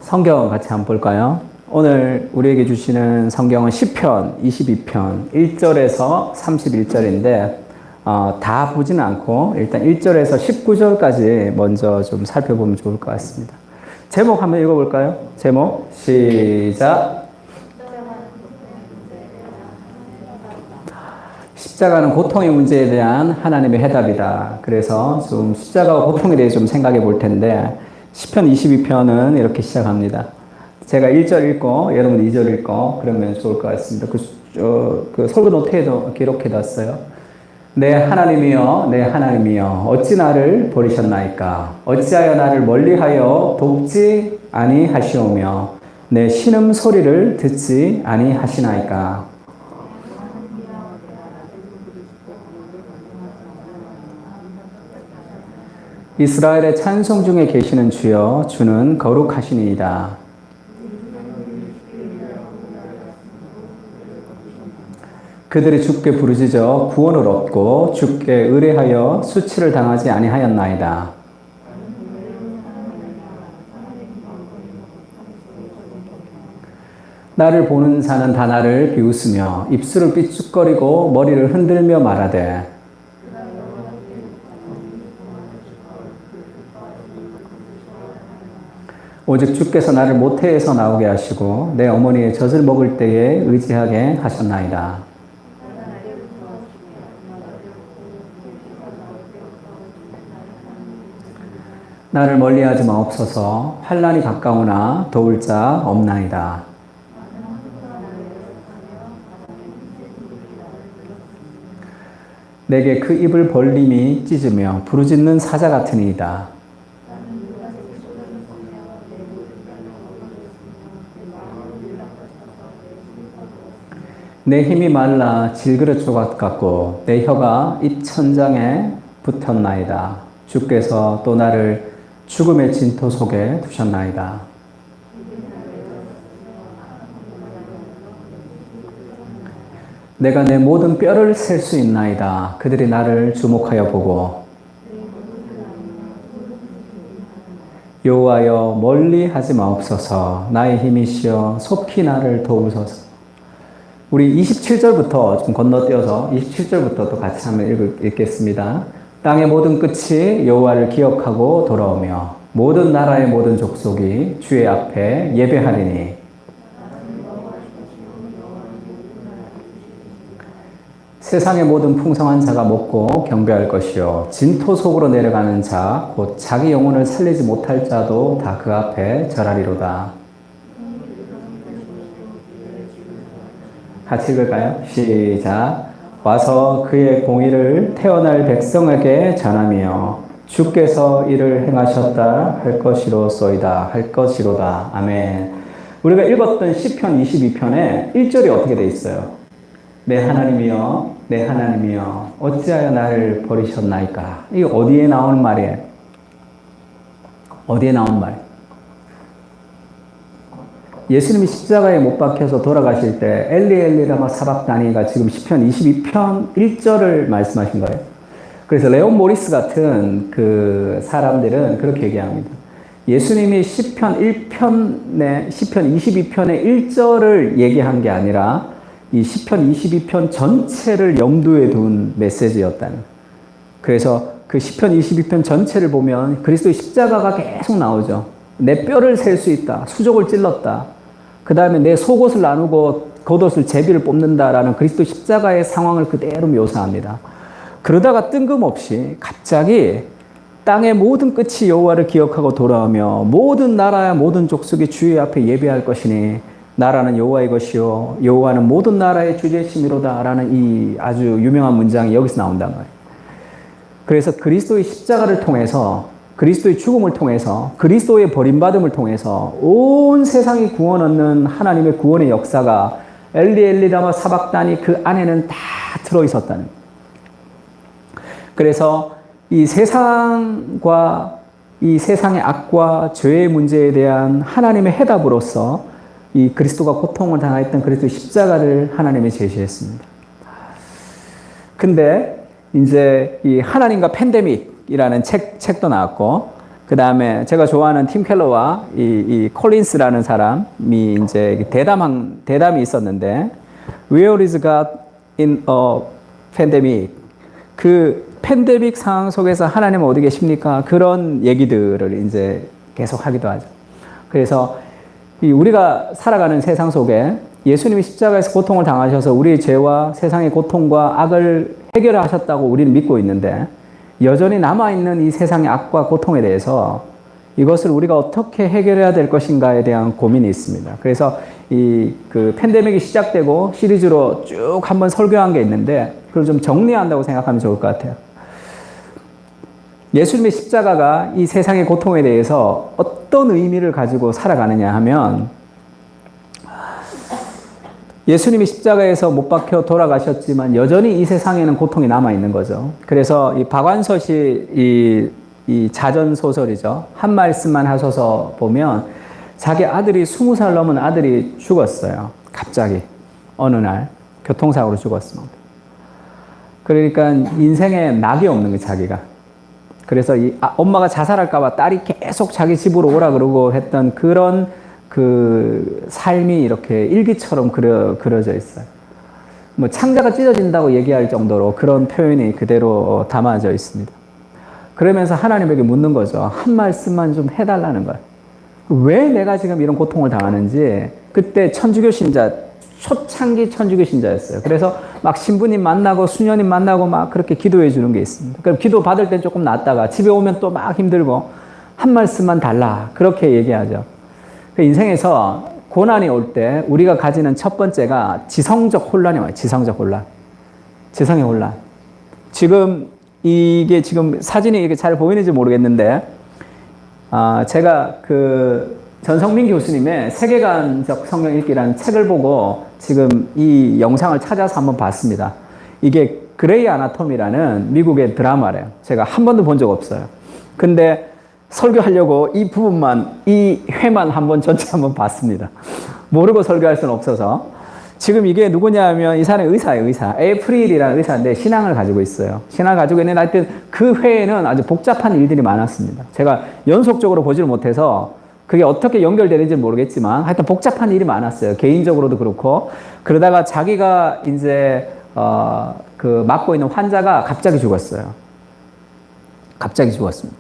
성경 같이 한번 볼까요? 오늘 우리에게 주시는 성경은 시편 22편 1절에서 31절인데 다 보지는 않고 일단 1절에서 19절까지 먼저 좀 살펴보면 좋을 것 같습니다. 제목 한번 읽어볼까요? 제목 시작. 십자가는 고통의 문제에 대한 하나님의 해답이다. 그래서 좀 십자가와 고통에 대해 좀 생각해 볼 텐데 시편 22편은 이렇게 시작합니다. 제가 1절 읽고 여러분 2절 읽고 그러면 좋을 것 같습니다. 그 설교 노트에도 기록해 놨어요. 내 하나님이여 내 하나님이여 어찌 나를 버리셨나이까. 어찌하여 나를 멀리하여 돕지 아니하시오며 내 신음 소리를 듣지 아니하시나이까. 이스라엘의 찬송 중에 계시는 주여 주는 거룩하시니이다. 그들이 주께 부르짖어 구원을 얻고 주께 의뢰하여 수치를 당하지 아니하였나이다. 나를 보는 자는 다 나를 비웃으며 입술을 삐죽거리고 머리를 흔들며 말하되 오직 주께서 나를 모태에서 나오게 하시고 내 어머니의 젖을 먹을 때에 의지하게 하셨나이다. 나를 멀리하지 마옵소서. 환난이 가까우나 도울 자 없나이다. 내게 그 입을 벌림이 찢으며 부르짖는 사자 같으니이다. 내 힘이 말라 질그릇 조각 같고 내 혀가 입천장에 붙었나이다. 주께서 또 나를 죽음의 진토 속에 두셨나이다. 내가 내 모든 뼈를 셀 수 있나이다. 그들이 나를 주목하여 보고 여호와여 멀리 하지 마옵소서. 나의 힘이시여 속히 나를 도우소서. 우리 27절부터 좀 건너뛰어서 27절부터 또 같이 한번 읽겠습니다. 땅의 모든 끝이 여호와를 기억하고 돌아오며 모든 나라의 모든 족속이 주의 앞에 예배하리니 세상의 모든 풍성한 자가 먹고 경배할 것이요 진토 속으로 내려가는 자 곧 자기 영혼을 살리지 못할 자도 다 그 앞에 절하리로다. 같이 읽을까요? 시작. 와서 그의 공의를 태어날 백성에게 전하며 주께서 이를 행하셨다 할 것이로소이다 할 것이로다. 아멘. 우리가 읽었던 시편 22편에 1절이 어떻게 돼 있어요? 내 하나님이여 내 하나님이여 어찌하여 나를 버리셨나이까. 이게 어디에 나오는 말이에요? 어디에 나오는 말이에요? 예수님이 십자가에 못 박혀서 돌아가실 때 엘리 엘리 라마 사박다니가 지금 시편 22편 1절을 말씀하신 거예요. 그래서 레온 모리스 같은 그 사람들은 그렇게 얘기합니다. 예수님이 시편 22편의 1절을 얘기한 게 아니라 이 시편 22편 전체를 염두에 둔 메시지였다는. 그래서 그 시편 22편 전체를 보면 그리스도의 십자가가 계속 나오죠. 내 뼈를 셀 수 있다. 수족을 찔렀다. 그 다음에 내 속옷을 나누고 겉옷을 제비를 뽑는다라는 그리스도 십자가의 상황을 그대로 묘사합니다. 그러다가 뜬금없이 갑자기 땅의 모든 끝이 여호와를 기억하고 돌아오며 모든 나라와 모든 족속이 주의 앞에 예배할 것이니 나라는 여호와의 것이요 여호와는 모든 나라의 주제심이로다 라는 이 아주 유명한 문장이 여기서 나온단 말이에요. 그래서 그리스도의 십자가를 통해서 그리스도의 죽음을 통해서 그리스도의 버림받음을 통해서 온 세상이 구원 얻는 하나님의 구원의 역사가 엘리 엘리 라마 사박다니 그 안에는 다 들어있었다는 거예요. 그래서 이 세상과 이 세상의 악과 죄의 문제에 대한 하나님의 해답으로서 이 그리스도가 고통을 당했던 그리스도의 십자가를 하나님이 제시했습니다. 근데 이제 이 하나님과 팬데믹이라는 책도 나왔고 그 다음에 제가 좋아하는 팀 켈러와 이 콜린스라는 사람이 이제 대담이 있었는데, Where is God in a pandemic? 그 팬데믹 상황 속에서 하나님은 어디 계십니까? 그런 얘기들을 이제 계속 하기도 하죠. 그래서 우리가 살아가는 세상 속에 예수님이 십자가에서 고통을 당하셔서 우리의 죄와 세상의 고통과 악을 해결하셨다고 우리는 믿고 있는데, 여전히 남아있는 이 세상의 악과 고통에 대해서 이것을 우리가 어떻게 해결해야 될 것인가에 대한 고민이 있습니다. 그래서 그 팬데믹이 시작되고 시리즈로 쭉 한번 설교한 게 있는데, 그걸 좀 정리한다고 생각하면 좋을 것 같아요. 예수님의 십자가가 이 세상의 고통에 대해서 어떤 의미를 가지고 살아가느냐 하면, 예수님이 십자가에서 못 박혀 돌아가셨지만 여전히 이 세상에는 고통이 남아있는 거죠. 그래서 이 박완서시 이 자전소설이죠. 한 말씀만 하소서 보면, 자기 아들이 20살 넘은 아들이 죽었어요. 갑자기 어느 날 교통사고로 죽었습니다. 그러니까 인생에 낙이 없는 거예요, 자기가. 그래서 엄마가 자살할까 봐 딸이 계속 자기 집으로 오라 그러고 했던 그런 그 삶이 이렇게 일기처럼 그려져 있어요. 뭐 창자가 찢어진다고 얘기할 정도로 그런 표현이 그대로 담아져 있습니다. 그러면서 하나님에게 묻는 거죠. 한 말씀만 좀 해달라는 거예요. 왜 내가 지금 이런 고통을 당하는지. 그때 천주교 신자, 초창기 천주교 신자였어요. 그래서 막 신부님 만나고 수녀님 만나고 막 그렇게 기도해 주는 게 있습니다. 그럼 기도 받을 땐 조금 낫다가 집에 오면 또 막 힘들고, 한 말씀만 달라, 그렇게 얘기하죠. 인생에서 고난이 올 때 우리가 가지는 첫 번째가 지성적 혼란이 와요. 지성적 혼란. 지성의 혼란. 이게 지금 사진이 이렇게 잘 보이는지 모르겠는데, 제가 그 전성민 교수님의 세계관적 성경 읽기라는 책을 보고 지금 이 영상을 찾아서 한번 봤습니다. 이게 그레이 아나토미라는 미국의 드라마래요. 제가 한 번도 본 적 없어요. 근데 설교하려고 이 부분만, 이 회만 전체 한번 봤습니다. 모르고 설교할 수는 없어서. 지금 이게 누구냐 하면 이 사람이 의사예요, 의사. 에프릴이라는 의사인데 신앙을 가지고 있어요. 신앙을 가지고 있는데 하여튼 그 회에는 아주 복잡한 일들이 많았습니다. 제가 연속적으로 보지를 못해서 그게 어떻게 연결되는지 모르겠지만 하여튼 복잡한 일이 많았어요. 개인적으로도 그렇고. 그러다가 자기가 이제, 그 맡고 있는 환자가 갑자기 죽었어요. 갑자기 죽었습니다.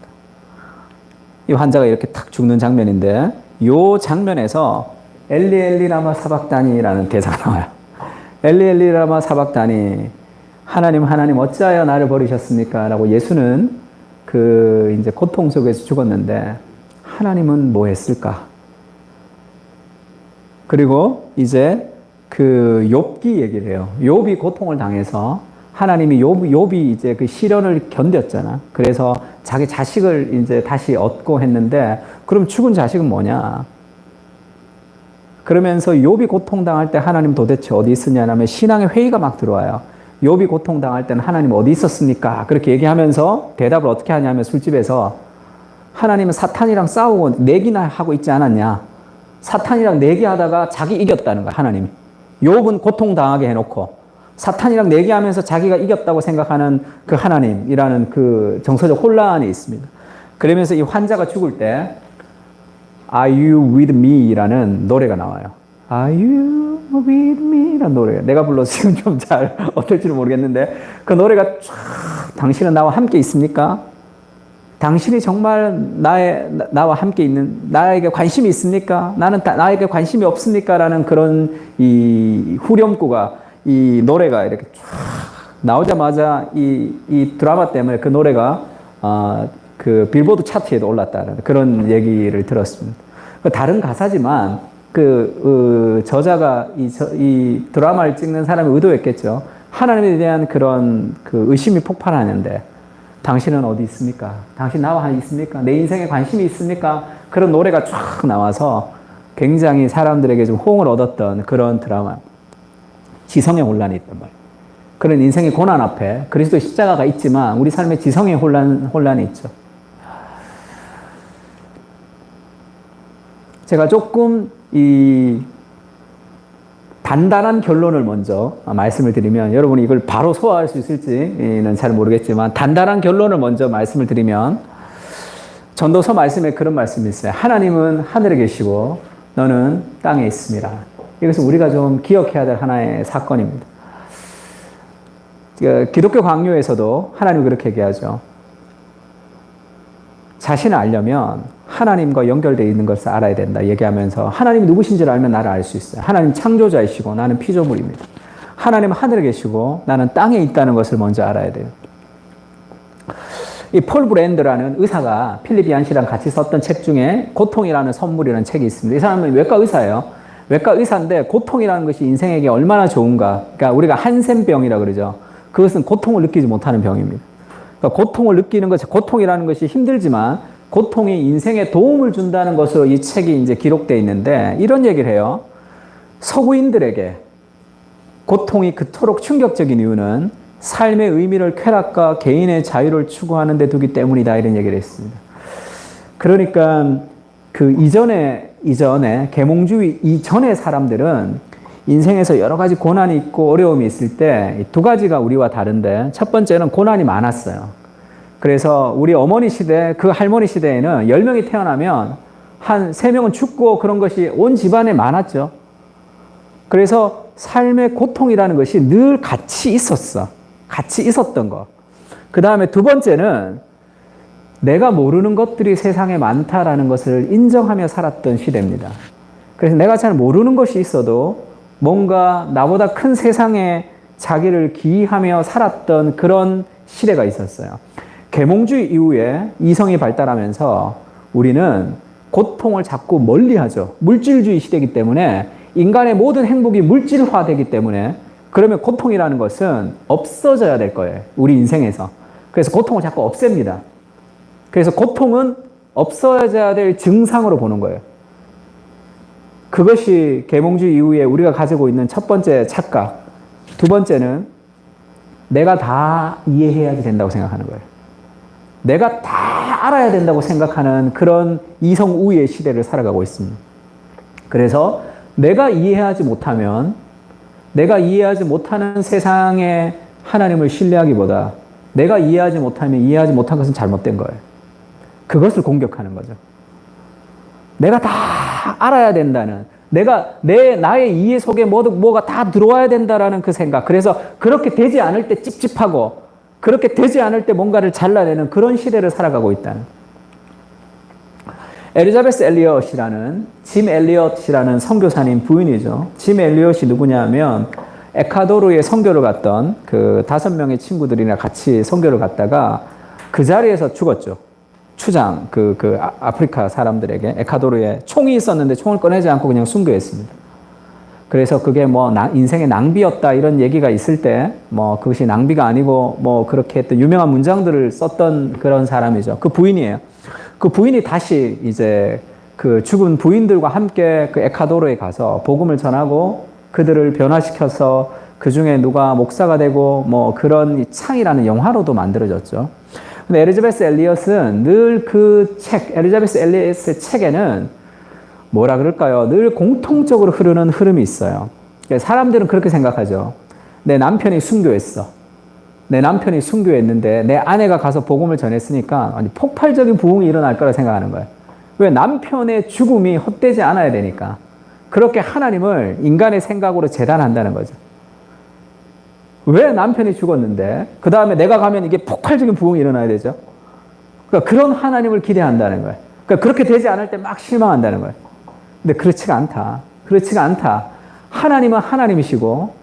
이 환자가 이렇게 탁 죽는 장면인데, 이 장면에서 엘리 엘리 라마 사박다니라는 대사가 나와요. 엘리 엘리 라마 사박다니, 하나님 하나님 어찌하여 나를 버리셨습니까? 라고 예수는 그 이제 고통 속에서 죽었는데 하나님은 뭐 했을까? 그리고 이제 그 욥기 얘기를 해요. 욥이 고통을 당해서 하나님이 욥이 이제 그 시련을 견뎠잖아. 그래서 자기 자식을 이제 다시 얻고 했는데, 그럼 죽은 자식은 뭐냐? 그러면서 욥이 고통당할 때 하나님 도대체 어디 있었냐면 신앙의 회의가 막 들어와요. 욥이 고통당할 때는 하나님 어디 있었습니까? 그렇게 얘기하면서 대답을 어떻게 하냐면, 술집에서 하나님은 사탄이랑 싸우고 내기나 하고 있지 않았냐? 사탄이랑 내기하다가 자기 이겼다는 거야, 하나님이. 욥은 고통당하게 해놓고 사탄이랑 내기하면서 자기가 이겼다고 생각하는 그 하나님이라는 그 정서적 혼란이 있습니다. 그러면서 이 환자가 죽을 때 Are you with me? 라는 노래가 나와요. Are you with me? 라는 노래가. 내가 불러서 지금 좀 잘 어떨지는 모르겠는데, 그 노래가 쫙, 당신은 나와 함께 있습니까? 당신이 정말 나와 함께 있는, 나에게 관심이 있습니까? 나는 나에게 관심이 없습니까? 라는 그런 이 후렴구가, 이 노래가 이렇게 쫙 나오자마자 이 드라마 때문에 그 노래가, 그 빌보드 차트에도 올랐다는 그런 얘기를 들었습니다. 다른 가사지만 그 저자가 이 드라마를 찍는 사람이 의도했겠죠. 하나님에 대한 그런 그 의심이 폭발하는데, 당신은 어디 있습니까? 당신 나와 있습니까? 내 인생에 관심이 있습니까? 그런 노래가 쫙 나와서 굉장히 사람들에게 좀 호응을 얻었던 그런 드라마. 지성의 혼란이 있단 말이에요. 그런 인생의 고난 앞에 그리스도의 십자가가 있지만 우리 삶에 지성의 혼란이 있죠. 제가 조금 이 단단한 결론을 먼저 말씀을 드리면, 여러분이 이걸 바로 소화할 수 있을지는 잘 모르겠지만 단단한 결론을 먼저 말씀을 드리면, 전도서 말씀에 그런 말씀이 있어요. 하나님은 하늘에 계시고 너는 땅에 있습니다. 이것은 우리가 좀 기억해야 될 하나의 사건입니다. 기독교 강요에서도 하나님 그렇게 얘기하죠. 자신을 알려면 하나님과 연결되어 있는 것을 알아야 된다 얘기하면서 하나님이 누구신지를 알면 나를 알 수 있어요. 하나님 창조자이시고 나는 피조물입니다. 하나님은 하늘에 계시고 나는 땅에 있다는 것을 먼저 알아야 돼요. 이 폴 브랜드라는 의사가 필립 얀 씨랑 같이 썼던 책 중에 고통이라는 선물이라는 책이 있습니다. 이 사람은 외과 의사예요. 외과 의사인데 고통이라는 것이 인생에게 얼마나 좋은가. 그러니까 우리가 한센병이라고 그러죠. 그것은 고통을 느끼지 못하는 병입니다. 그러니까 고통을 느끼는 것, 고통이라는 것이 힘들지만 고통이 인생에 도움을 준다는 것으로 이 책이 이제 기록되어 있는데 이런 얘기를 해요. 서구인들에게 고통이 그토록 충격적인 이유는 삶의 의미를 쾌락과 개인의 자유를 추구하는 데 두기 때문이다 이런 얘기를 했습니다. 그러니까 그 이전에 계몽주의 이전의 사람들은 인생에서 여러 가지 고난이 있고 어려움이 있을 때 두 가지가 우리와 다른데 첫 번째는 고난이 많았어요. 그래서 우리 어머니 시대, 그 할머니 시대에는 10명이 태어나면 한 3명은 죽고 그런 것이 온 집안에 많았죠. 그래서 삶의 고통이라는 것이 늘 같이 있었어. 같이 있었던 것. 그 다음에 두 번째는 내가 모르는 것들이 세상에 많다라는 것을 인정하며 살았던 시대입니다. 그래서 내가 잘 모르는 것이 있어도 뭔가 나보다 큰 세상에 자기를 기이하며 살았던 그런 시대가 있었어요. 계몽주의 이후에 이성이 발달하면서 우리는 고통을 자꾸 멀리하죠. 물질주의 시대이기 때문에 인간의 모든 행복이 물질화되기 때문에 그러면 고통이라는 것은 없어져야 될 거예요. 우리 인생에서. 그래서 고통을 자꾸 없앱니다. 그래서 고통은 없어져야 될 증상으로 보는 거예요. 그것이 계몽주의 이후에 우리가 가지고 있는 첫 번째 착각. 두 번째는 내가 다 이해해야 된다고 생각하는 거예요. 내가 다 알아야 된다고 생각하는 그런 이성우의 시대를 살아가고 있습니다. 그래서 내가 이해하지 못하면 내가 이해하지 못하는 세상에 하나님을 신뢰하기보다 내가 이해하지 못하면 이해하지 못한 것은 잘못된 거예요. 그것을 공격하는 거죠. 내가 다 알아야 된다는 나의 이해 속에 뭐가 다 들어와야 된다라는 그 생각. 그래서 그렇게 되지 않을 때 찝찝하고 그렇게 되지 않을 때 뭔가를 잘라내는 그런 시대를 살아가고 있다는. 엘리자베스 엘리엇이라는 짐 엘리엇이라는 선교사님 부인이죠. 짐 엘리엇이 누구냐면 에콰도르에 선교를 갔던 그 5명의 친구들이랑 같이 선교를 갔다가 그 자리에서 죽었죠. 추장 아프리카 사람들에게 에콰도르에 총이 있었는데 총을 꺼내지 않고 그냥 순교했습니다. 그래서 그게 인생의 낭비였다 이런 얘기가 있을 때 그것이 낭비가 아니고 그렇게 했던 유명한 문장들을 썼던 그런 사람이죠. 그 부인이에요. 그 부인이 다시 이제 그 죽은 부인들과 함께 그 에콰도르에 가서 복음을 전하고 그들을 변화시켜서 그 중에 누가 목사가 되고 그런 창이라는 영화로도 만들어졌죠. 근데 엘리자베스 엘리엇은 늘 엘리자베스 엘리엇의 책에는 뭐라 그럴까요? 늘 공통적으로 흐르는 흐름이 있어요. 사람들은 그렇게 생각하죠. 내 남편이 순교했어. 내 남편이 순교했는데 내 아내가 가서 복음을 전했으니까 폭발적인 부흥이 일어날 거라 생각하는 거예요. 왜? 남편의 죽음이 헛되지 않아야 되니까. 그렇게 하나님을 인간의 생각으로 재단한다는 거죠. 왜 남편이 죽었는데 그 다음에 내가 가면 이게 폭발적인 부흥이 일어나야 되죠. 그러니까 그런 하나님을 기대한다는 거예요. 그러니까 그렇게 되지 않을 때 막 실망한다는 거예요. 근데 그렇지가 않다. 그렇지가 않다. 하나님은 하나님이시고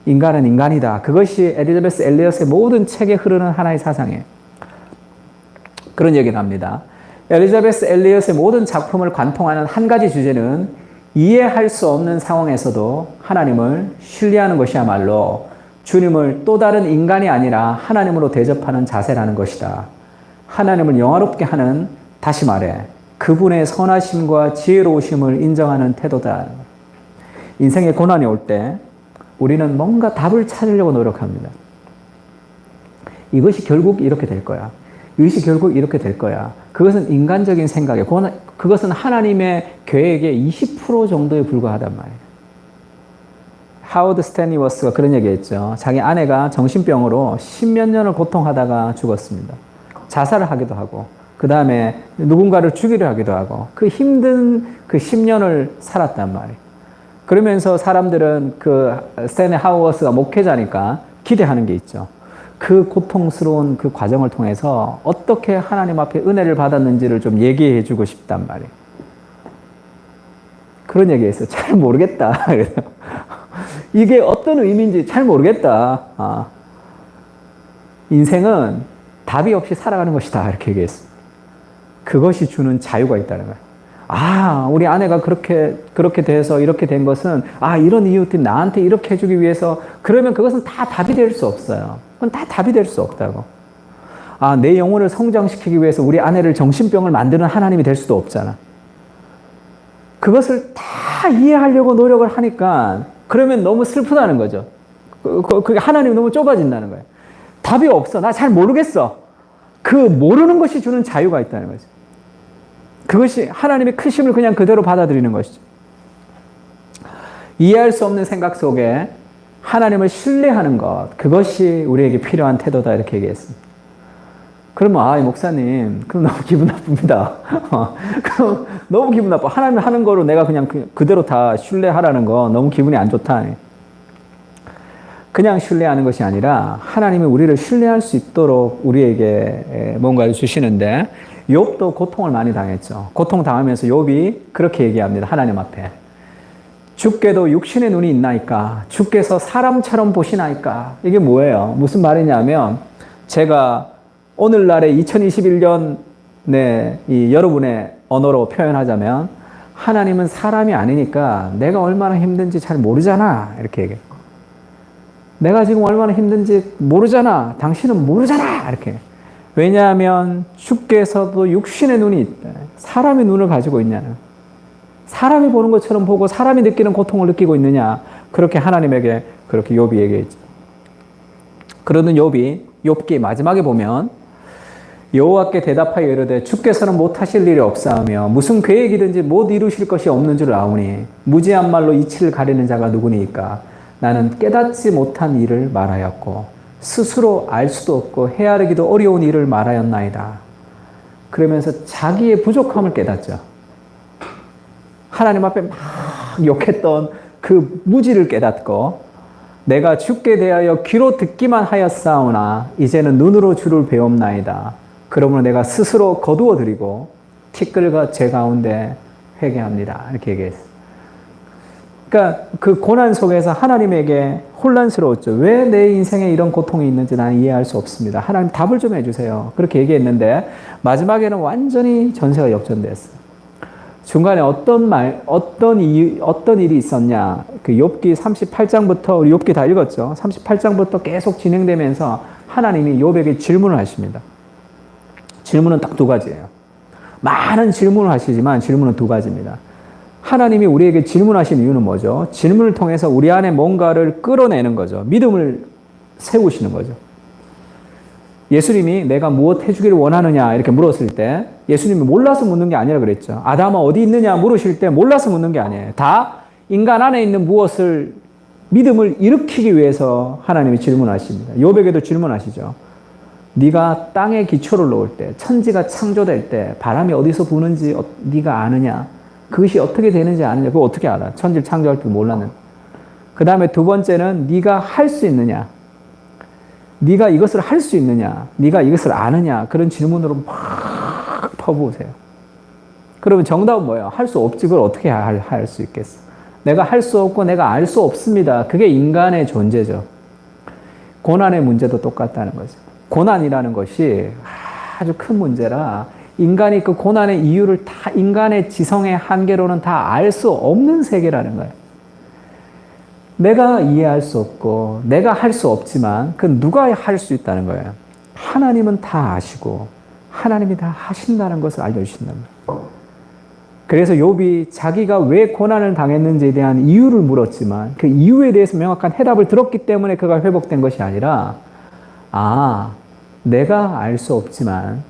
인간은 인간이다. 그것이 엘리자베스 엘리엇의 모든 책에 흐르는 하나의 사상이에요. 그런 얘기를 합니다. 엘리자베스 엘리엇의 모든 작품을 관통하는 한 가지 주제는 이해할 수 없는 상황에서도 하나님을 신뢰하는 것이야말로 주님을 또 다른 인간이 아니라 하나님으로 대접하는 자세라는 것이다. 하나님을 영화롭게 하는, 다시 말해 그분의 선하심과 지혜로우심을 인정하는 태도다. 인생의 고난이 올 때 우리는 뭔가 답을 찾으려고 노력합니다. 이것이 결국 이렇게 될 거야. 이것이 결국 이렇게 될 거야. 그것은 인간적인 생각에, 그것은 하나님의 계획의 20% 정도에 불과하단 말이에요. 하워드 스탠리워스가 그런 얘기했죠. 자기 아내가 정신병으로 10몇 년을 고통하다가 죽었습니다. 자살을 하기도 하고. 그 다음에 누군가를 죽이려 하기도 하고 그 힘든 그 10년을 살았단 말이에요. 그러면서 사람들은 그 스탠리 하우어스가 목회자니까 기대하는 게 있죠. 그 고통스러운 그 과정을 통해서 어떻게 하나님 앞에 은혜를 받았는지를 좀 얘기해 주고 싶단 말이에요. 그런 얘기했어요. 잘 모르겠다. 이게 어떤 의미인지 잘 모르겠다. 인생은 답이 없이 살아가는 것이다. 이렇게 얘기했어요. 그것이 주는 자유가 있다는 거예요. 우리 아내가 그렇게 돼서 이렇게 된 것은, 이런 이유 때문에 나한테 이렇게 해주기 위해서, 그러면 그것은 다 답이 될 수 없어요. 그건 다 답이 될 수 없다고. 내 영혼을 성장시키기 위해서 우리 아내를 정신병을 만드는 하나님이 될 수도 없잖아. 그것을 다 이해하려고 노력을 하니까, 그러면 너무 슬프다는 거죠. 그게 하나님이 너무 좁아진다는 거예요. 답이 없어. 나 잘 모르겠어. 그 모르는 것이 주는 자유가 있다는 거죠. 그것이 하나님의 크심을 그냥 그대로 받아들이는 것이죠. 이해할 수 없는 생각 속에 하나님을 신뢰하는 것, 그것이 우리에게 필요한 태도다 이렇게 얘기했습니다. 그러면 목사님, 그럼 너무 기분 나쁩니다. 그럼 너무 기분 나빠. 하나님 하는 거로 내가 그냥 그대로 다 신뢰하라는 거 너무 기분이 안 좋다. 그냥 신뢰하는 것이 아니라 하나님이 우리를 신뢰할 수 있도록 우리에게 뭔가를 주시는데, 욥도 고통을 많이 당했죠. 고통 당하면서 욥이 그렇게 얘기합니다. 하나님 앞에. 주께도 육신의 눈이 있나이까? 주께서 사람처럼 보시나이까? 이게 뭐예요? 무슨 말이냐면, 제가 오늘날의 2021년에 여러분의 언어로 표현하자면, 하나님은 사람이 아니니까 내가 얼마나 힘든지 잘 모르잖아. 이렇게 얘기해요. 내가 지금 얼마나 힘든지 모르잖아. 당신은 모르잖아. 이렇게. 왜냐하면 주께서도 육신의 눈이 있다. 사람의 눈을 가지고 있냐는. 사람이 보는 것처럼 보고 사람이 느끼는 고통을 느끼고 있느냐. 그렇게 하나님에게 그렇게 욥이 얘기했죠. 그러는 욥기 마지막에 보면 여호와께 대답하여 이르되 주께서는 못하실 일이 없사하며 무슨 계획이든지 못 이루실 것이 없는 줄 아오니 무지한 말로 이치를 가리는 자가 누구니까 나는 깨닫지 못한 일을 말하였고 스스로 알 수도 없고 헤아리기도 어려운 일을 말하였나이다. 그러면서 자기의 부족함을 깨닫죠. 하나님 앞에 막 욕했던 그 무지를 깨닫고 내가 주께 대하여 귀로 듣기만 하였사오나 이제는 눈으로 주를 배움나이다. 그러므로 내가 스스로 거두어 드리고 티끌과 제 가운데 회개합니다. 이렇게 얘기했어요. 그러니까 그 고난 속에서 하나님에게 혼란스러웠죠. 왜 내 인생에 이런 고통이 있는지 나는 이해할 수 없습니다. 하나님 답을 좀 해주세요. 그렇게 얘기했는데 마지막에는 완전히 전세가 역전됐어요. 중간에 어떤 일이 있었냐. 그 욥기 38장부터 우리 욥기 다 읽었죠. 38장부터 계속 진행되면서 하나님이 욥에게 질문을 하십니다. 질문은 딱 두 가지예요. 많은 질문을 하시지만 질문은 두 가지입니다. 하나님이 우리에게 질문하신 이유는 뭐죠? 질문을 통해서 우리 안에 뭔가를 끌어내는 거죠. 믿음을 세우시는 거죠. 예수님이 내가 무엇 해주기를 원하느냐 이렇게 물었을 때 예수님이 몰라서 묻는 게 아니라 그랬죠. 아담아 어디 있느냐 물으실 때 몰라서 묻는 게 아니에요. 다 인간 안에 있는 무엇을 믿음을 일으키기 위해서 하나님이 질문하십니다. 욥에게도 질문하시죠. 네가 땅에 기초를 놓을 때 천지가 창조될 때 바람이 어디서 부는지 네가 아느냐? 그것이 어떻게 되는지 아느냐? 그거 어떻게 알아? 천지를 창조할 때 몰랐는데. 그 다음에 두 번째는 네가 할 수 있느냐? 네가 이것을 할 수 있느냐? 네가 이것을 아느냐? 그런 질문으로 막 퍼부으세요. 그러면 정답은 뭐예요? 할 수 없지. 그걸 어떻게 할 수 있겠어? 내가 할 수 없고 내가 알 수 없습니다. 그게 인간의 존재죠. 고난의 문제도 똑같다는 거죠. 고난이라는 것이 아주 큰 문제라 인간이 그 고난의 이유를 다 인간의 지성의 한계로는 다 알 수 없는 세계라는 거예요. 내가 이해할 수 없고 내가 할 수 없지만 그 누가 할 수 있다는 거예요. 하나님은 다 아시고 하나님이 다 하신다는 것을 알려주신단 말이에요. 그래서 욥이 자기가 왜 고난을 당했는지에 대한 이유를 물었지만 그 이유에 대해서 명확한 해답을 들었기 때문에 그가 회복된 것이 아니라 내가 알 수 없지만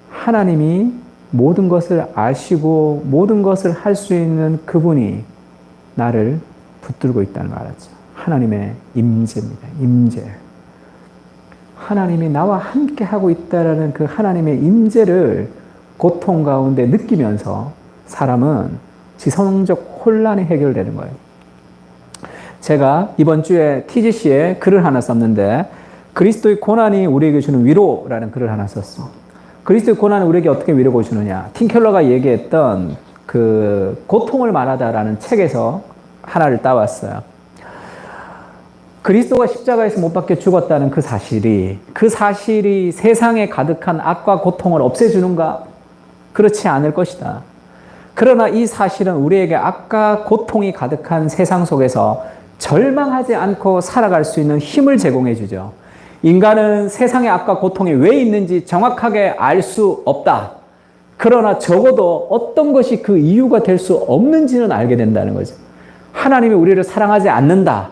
하나님이 모든 것을 아시고 모든 것을 할 수 있는 그분이 나를 붙들고 있다는 걸 알았죠. 하나님의 임재입니다. 임재. 하나님이 나와 함께 하고 있다라는 그 하나님의 임재를 고통 가운데 느끼면서 사람은 지성적 혼란이 해결되는 거예요. 제가 이번 주에 TGC에 글을 하나 썼는데 그리스도의 고난이 우리에게 주는 위로라는 글을 하나 썼어. 그리스도의 고난이 우리에게 어떻게 위로를 주느냐. 팀 켈러가 얘기했던 그 고통을 말하다라는 책에서 하나를 따왔어요. 그리스도가 십자가에서 못 박혀 죽었다는 그 사실이 세상에 가득한 악과 고통을 없애주는가? 그렇지 않을 것이다. 그러나 이 사실은 우리에게 악과 고통이 가득한 세상 속에서 절망하지 않고 살아갈 수 있는 힘을 제공해 주죠. 인간은 세상의 악과 고통이 왜 있는지 정확하게 알 수 없다. 그러나 적어도 어떤 것이 그 이유가 될 수 없는지는 알게 된다는 거죠. 하나님이 우리를 사랑하지 않는다.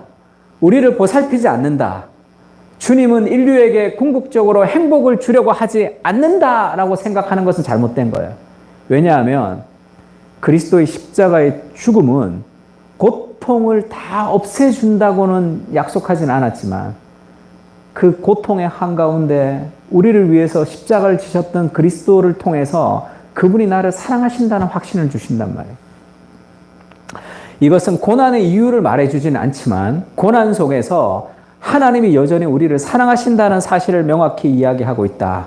우리를 보살피지 않는다. 주님은 인류에게 궁극적으로 행복을 주려고 하지 않는다라고 생각하는 것은 잘못된 거예요. 왜냐하면 그리스도의 십자가의 죽음은 고통을 다 없애준다고는 약속하진 않았지만 그 고통의 한가운데 우리를 위해서 십자가를 지셨던 그리스도를 통해서 그분이 나를 사랑하신다는 확신을 주신단 말이에요. 이것은 고난의 이유를 말해주지는 않지만 고난 속에서 하나님이 여전히 우리를 사랑하신다는 사실을 명확히 이야기하고 있다.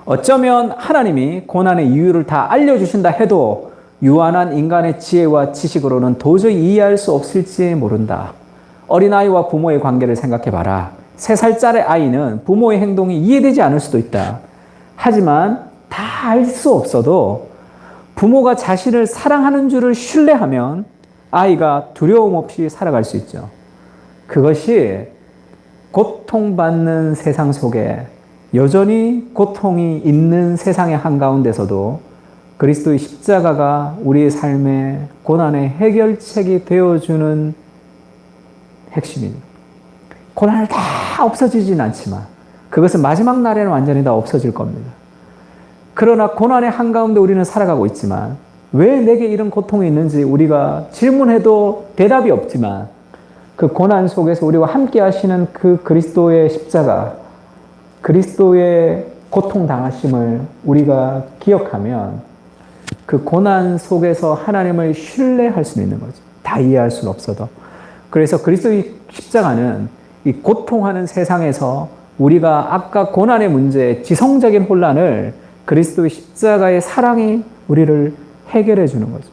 어쩌면 하나님이 고난의 이유를 다 알려주신다 해도 유한한 인간의 지혜와 지식으로는 도저히 이해할 수 없을지 모른다. 어린아이와 부모의 관계를 생각해봐라. 3살짜리 아이는 부모의 행동이 이해되지 않을 수도 있다. 하지만 다 알 수 없어도 부모가 자신을 사랑하는 줄을 신뢰하면 아이가 두려움 없이 살아갈 수 있죠. 그것이 고통받는 세상 속에 여전히 고통이 있는 세상의 한가운데서도 그리스도의 십자가가 우리의 삶의 고난의 해결책이 되어주는 핵심입니다. 고난을 다 없어지진 않지만 그것은 마지막 날에는 완전히 다 없어질 겁니다. 그러나 고난의 한가운데 우리는 살아가고 있지만 왜 내게 이런 고통이 있는지 우리가 질문해도 대답이 없지만 그 고난 속에서 우리와 함께 하시는 그 그리스도의 십자가, 그리스도의 고통당하심을 우리가 기억하면 그 고난 속에서 하나님을 신뢰할 수 있는 거죠. 다 이해할 수는 없어도. 그래서 그리스도의 십자가는 이 고통하는 세상에서 우리가 아까 고난의 문제, 지성적인 혼란을 그리스도의 십자가의 사랑이 우리를 해결해 주는 거죠.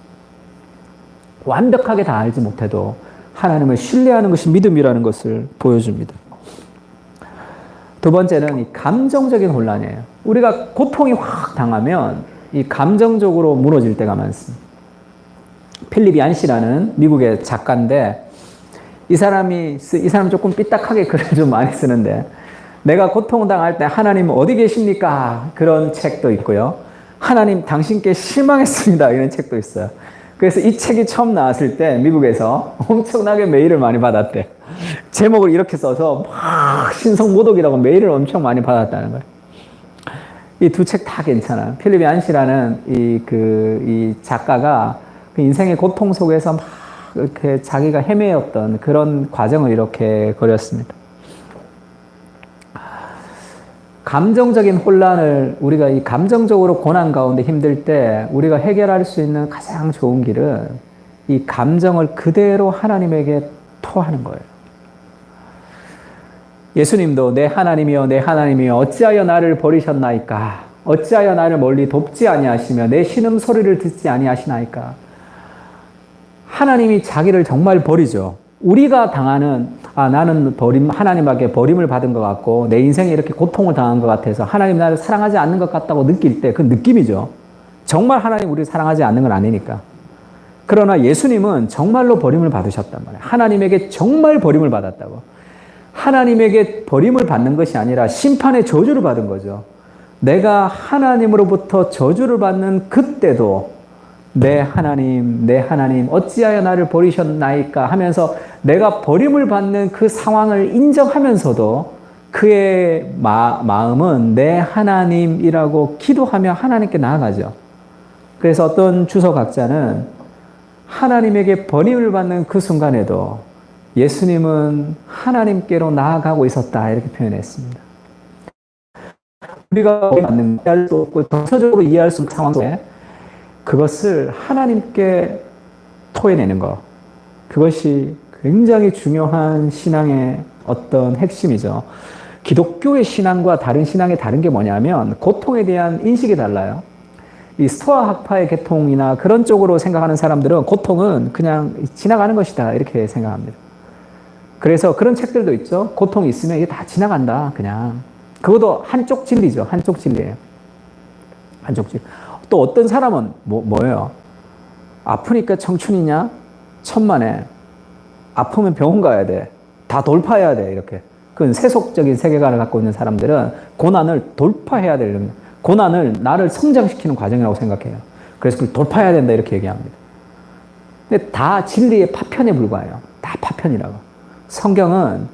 완벽하게 다 알지 못해도 하나님을 신뢰하는 것이 믿음이라는 것을 보여줍니다. 두 번째는 이 감정적인 혼란이에요. 우리가 고통이 확 당하면 이 감정적으로 무너질 때가 많습니다. 필립 얀시라는 미국의 작가인데 이 사람 조금 삐딱하게 글을 좀 많이 쓰는데 내가 고통당할 때 하나님 어디 계십니까? 그런 책도 있고요. 하나님 당신께 실망했습니다. 이런 책도 있어요. 그래서 이 책이 처음 나왔을 때 미국에서 엄청나게 메일을 많이 받았대. 제목을 이렇게 써서 막 신성모독이라고 메일을 엄청 많이 받았다는 거예요. 이 두 책 다 괜찮아요. 필립 얀시라는 이 작가가 그 인생의 고통 속에서 막 이렇게 자기가 헤매었던 그런 과정을 이렇게 그렸습니다. 감정적인 혼란을 우리가 이 감정적으로 고난 가운데 힘들 때 우리가 해결할 수 있는 가장 좋은 길은 이 감정을 그대로 하나님에게 토하는 거예요. 예수님도 내 하나님이여 내 하나님이여 어찌하여 나를 버리셨나이까? 어찌하여 나를 멀리 돕지 아니하시며 내 신음소리를 듣지 아니하시나이까? 하나님이 자기를 정말 버리죠. 우리가 당하는 나는 하나님에게 버림을 받은 것 같고 내 인생에 이렇게 고통을 당한 것 같아서 하나님 나를 사랑하지 않는 것 같다고 느낄 때 그 느낌이죠. 정말 하나님 우리를 사랑하지 않는 건 아니니까. 그러나 예수님은 정말로 버림을 받으셨단 말이에요. 하나님에게 정말 버림을 받았다고. 하나님에게 버림을 받는 것이 아니라 심판의 저주를 받은 거죠. 내가 하나님으로부터 저주를 받는 그때도 내 하나님 어찌하여 나를 버리셨나이까 하면서 내가 버림을 받는 그 상황을 인정하면서도 그의 마음은 내 하나님이라고 기도하며 하나님께 나아가죠. 그래서 어떤 주석학자는 하나님에게 버림을 받는 그 순간에도 예수님은 하나님께로 나아가고 있었다 이렇게 표현했습니다. 우리가 이해할 수 없고 정서적으로 이해할 수 없는 상황 속에 그것을 하나님께 토해내는 것, 그것이 굉장히 중요한 신앙의 어떤 핵심이죠. 기독교의 신앙과 다른 신앙의 다른 게 뭐냐면 고통에 대한 인식이 달라요. 이 스토아 학파의 계통이나 그런 쪽으로 생각하는 사람들은 고통은 그냥 지나가는 것이다 이렇게 생각합니다. 그래서 그런 책들도 있죠. 고통이 있으면 이게 다 지나간다 그냥. 그것도 한쪽 진리죠. 한쪽 진리예요. 한쪽 진리. 또 어떤 사람은 뭐예요? 아프니까 청춘이냐? 천만에. 아프면 병원 가야 돼. 다 돌파해야 돼 이렇게. 그건 세속적인 세계관을 갖고 있는 사람들은 고난을 돌파해야 되는, 고난을 나를 성장시키는 과정이라고 생각해요. 그래서 그걸 돌파해야 된다 이렇게 얘기합니다. 근데 다 진리의 파편에 불과해요. 다 파편이라고. 성경은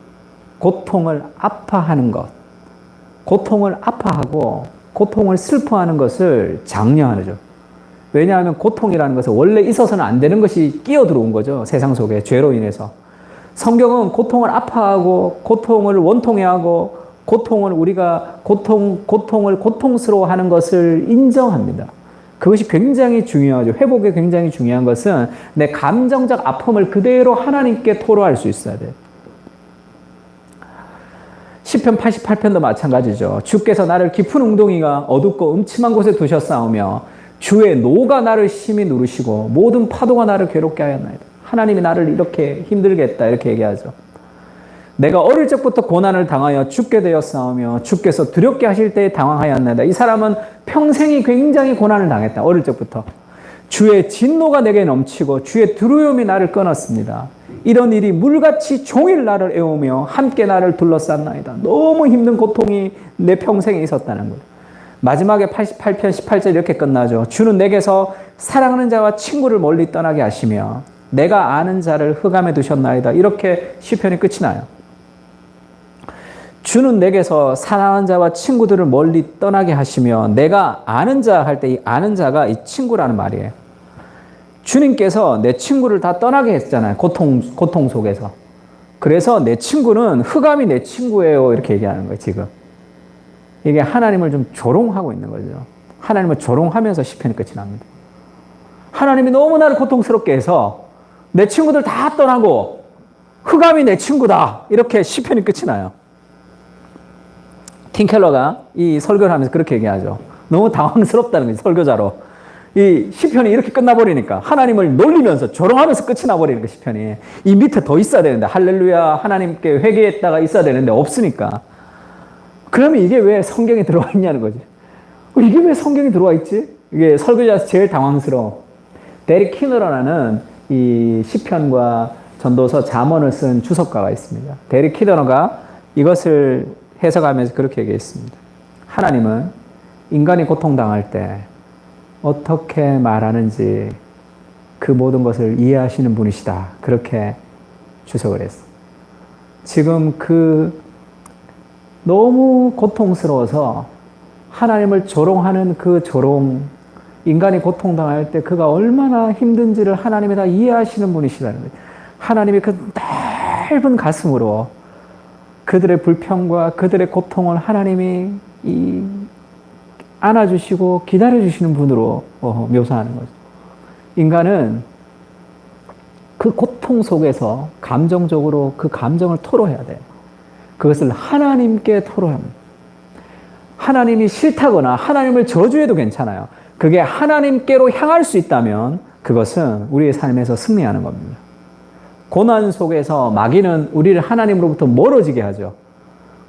고통을 아파하는 것, 고통을 아파하고 고통을 슬퍼하는 것을 장려하죠. 왜냐하면 고통이라는 것은 원래 있어서는 안 되는 것이 끼어 들어온 거죠. 세상 속에 죄로 인해서. 성경은 고통을 아파하고 고통을 원통해하고 고통을 우리가 고통을 고통스러워하는 것을 인정합니다. 그것이 굉장히 중요하죠. 회복에 굉장히 중요한 것은 내 감정적 아픔을 그대로 하나님께 토로할 수 있어야 돼요. 시편 88편도 마찬가지죠. 주께서 나를 깊은 웅덩이가 어둡고 음침한 곳에 두셨사오며 주의 노가 나를 심히 누르시고 모든 파도가 나를 괴롭게 하였나이다. 하나님이 나를 이렇게 힘들게 했다 이렇게 얘기하죠. 내가 어릴 적부터 고난을 당하여 죽게 되었사오며 주께서 두렵게 하실 때에 당황하였나이다. 이 사람은 평생이 굉장히 고난을 당했다. 어릴 적부터. 주의 진노가 내게 넘치고 주의 두려움이 나를 끊었습니다. 이런 일이 물같이 종일 나를 애우며 함께 나를 둘러쌌나이다. 너무 힘든 고통이 내 평생에 있었다는 거예요. 마지막에 88편 18절 이렇게 끝나죠. 주는 내게서 사랑하는 자와 친구를 멀리 떠나게 하시며 내가 아는 자를 흑암에 두셨나이다. 이렇게 시편이 끝이 나요. 주는 내게서 사랑하는 자와 친구들을 멀리 떠나게 하시며 내가 아는 자 할 때 이 아는 자가 이 친구라는 말이에요. 주님께서 내 친구를 다 떠나게 했잖아요. 고통 속에서. 그래서 내 친구는 흑암이 내 친구예요. 이렇게 얘기하는 거예요, 지금. 이게 하나님을 좀 조롱하고 있는 거죠. 하나님을 조롱하면서 시편이 끝이 납니다. 하나님이 너무 나를 고통스럽게 해서 내 친구들 다 떠나고 흑암이 내 친구다. 이렇게 시편이 끝이 나요. 팀 켈러가 이 설교를 하면서 그렇게 얘기하죠. 너무 당황스럽다는 거죠, 설교자로. 이 시편이 이렇게 끝나버리니까 하나님을 놀리면서 조롱하면서 끝이 나버리는 거 시편이. 이 밑에 더 있어야 되는데 할렐루야 하나님께 회개했다가 있어야 되는데 없으니까. 그러면 이게 왜 성경에 들어와 있냐는 거지. 이게 왜 성경에 들어와 있지? 이게 설교자에서 제일 당황스러워. 데릭 키너러라는 이 시편과 전도서 잠언을 쓴 주석가가 있습니다. 데릭 키너러가 이것을 해석하면서 그렇게 얘기했습니다. 하나님은 인간이 고통당할 때 어떻게 말하는지 그 모든 것을 이해하시는 분이시다. 그렇게 주석을 했어. 지금 너무 고통스러워서 하나님을 조롱하는 그 조롱, 인간이 고통당할 때 그가 얼마나 힘든지를 하나님이 다 이해하시는 분이시라는 거예요. 하나님이 그 넓은 가슴으로 그들의 불평과 그들의 고통을 하나님이 안아주시고 기다려주시는 분으로 묘사하는 거죠. 인간은 그 고통 속에서 감정적으로 그 감정을 토로해야 돼요. 그것을 하나님께 토로합니다. 하나님이 싫다거나 하나님을 저주해도 괜찮아요. 그게 하나님께로 향할 수 있다면 그것은 우리의 삶에서 승리하는 겁니다. 고난 속에서 마귀는 우리를 하나님으로부터 멀어지게 하죠.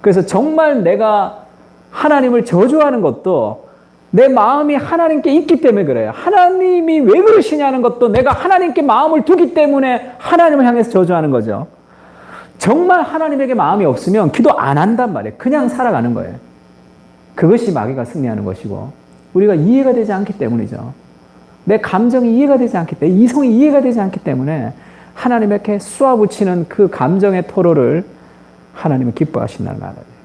그래서 정말 내가 하나님을 저주하는 것도 내 마음이 하나님께 있기 때문에 그래요. 하나님이 왜 그러시냐는 것도 내가 하나님께 마음을 두기 때문에 하나님을 향해서 저주하는 거죠. 정말 하나님에게 마음이 없으면 기도 안 한단 말이에요. 그냥 살아가는 거예요. 그것이 마귀가 승리하는 것이고 우리가 이해가 되지 않기 때문이죠. 내 감정이 이해가 되지 않기 때문에, 이성이 이해가 되지 않기 때문에 하나님에게 쏘아붙이는 그 감정의 토로를 하나님은 기뻐하신다는 말이에요.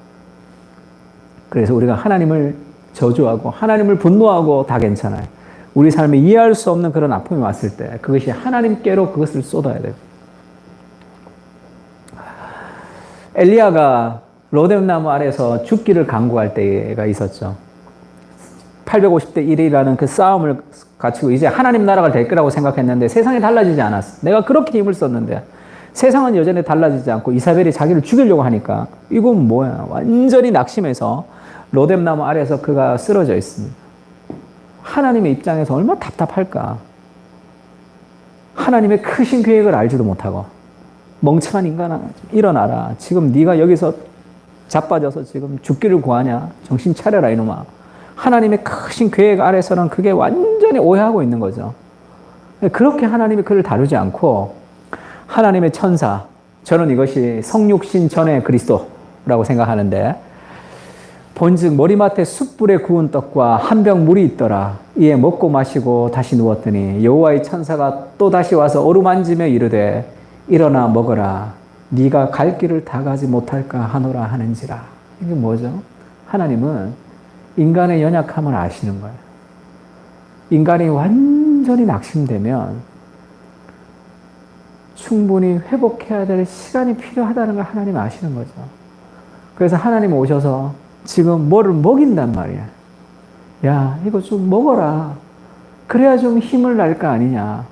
그래서 우리가 하나님을 저주하고 하나님을 분노하고 다 괜찮아요. 우리 삶에 이해할 수 없는 그런 아픔이 왔을 때 그것이 하나님께로 그것을 쏟아야 돼요. 엘리야가 로뎀나무 아래서 죽기를 간구할 때가 있었죠. 850대 1이라는 그 싸움을 갖추고 이제 하나님 나라가 될 거라고 생각했는데 세상이 달라지지 않았어. 내가 그렇게 힘을 썼는데 세상은 여전히 달라지지 않고 이사벨이 자기를 죽이려고 하니까 이건 뭐야. 완전히 낙심해서 로뎀나무 아래에서 그가 쓰러져 있습니다. 하나님의 입장에서 얼마나 답답할까. 하나님의 크신 계획을 알지도 못하고 멍청한 인간아 일어나라. 지금 네가 여기서 자빠져서 지금 죽기를 구하냐. 정신 차려라 이놈아. 하나님의 크신 계획 아래서는 그게 완전히 오해하고 있는 거죠. 그렇게 하나님이 그를 다루지 않고 하나님의 천사, 저는 이것이 성육신 전의 그리스도라고 생각하는데 본즉 머리맡에 숯불에 구운 떡과 한 병 물이 있더라. 이에 먹고 마시고 다시 누웠더니 여호와의 천사가 또 다시 와서 어루만지며 이르되 일어나 먹어라. 네가 갈 길을 다 가지 못할까 하노라 하는지라. 이게 뭐죠? 하나님은 인간의 연약함을 아시는 거예요. 인간이 완전히 낙심되면 충분히 회복해야 될 시간이 필요하다는 걸 하나님 아시는 거죠. 그래서 하나님 오셔서 지금 뭐를 먹인단 말이야. 야, 이거 좀 먹어라. 그래야 좀 힘을 날 거 아니냐.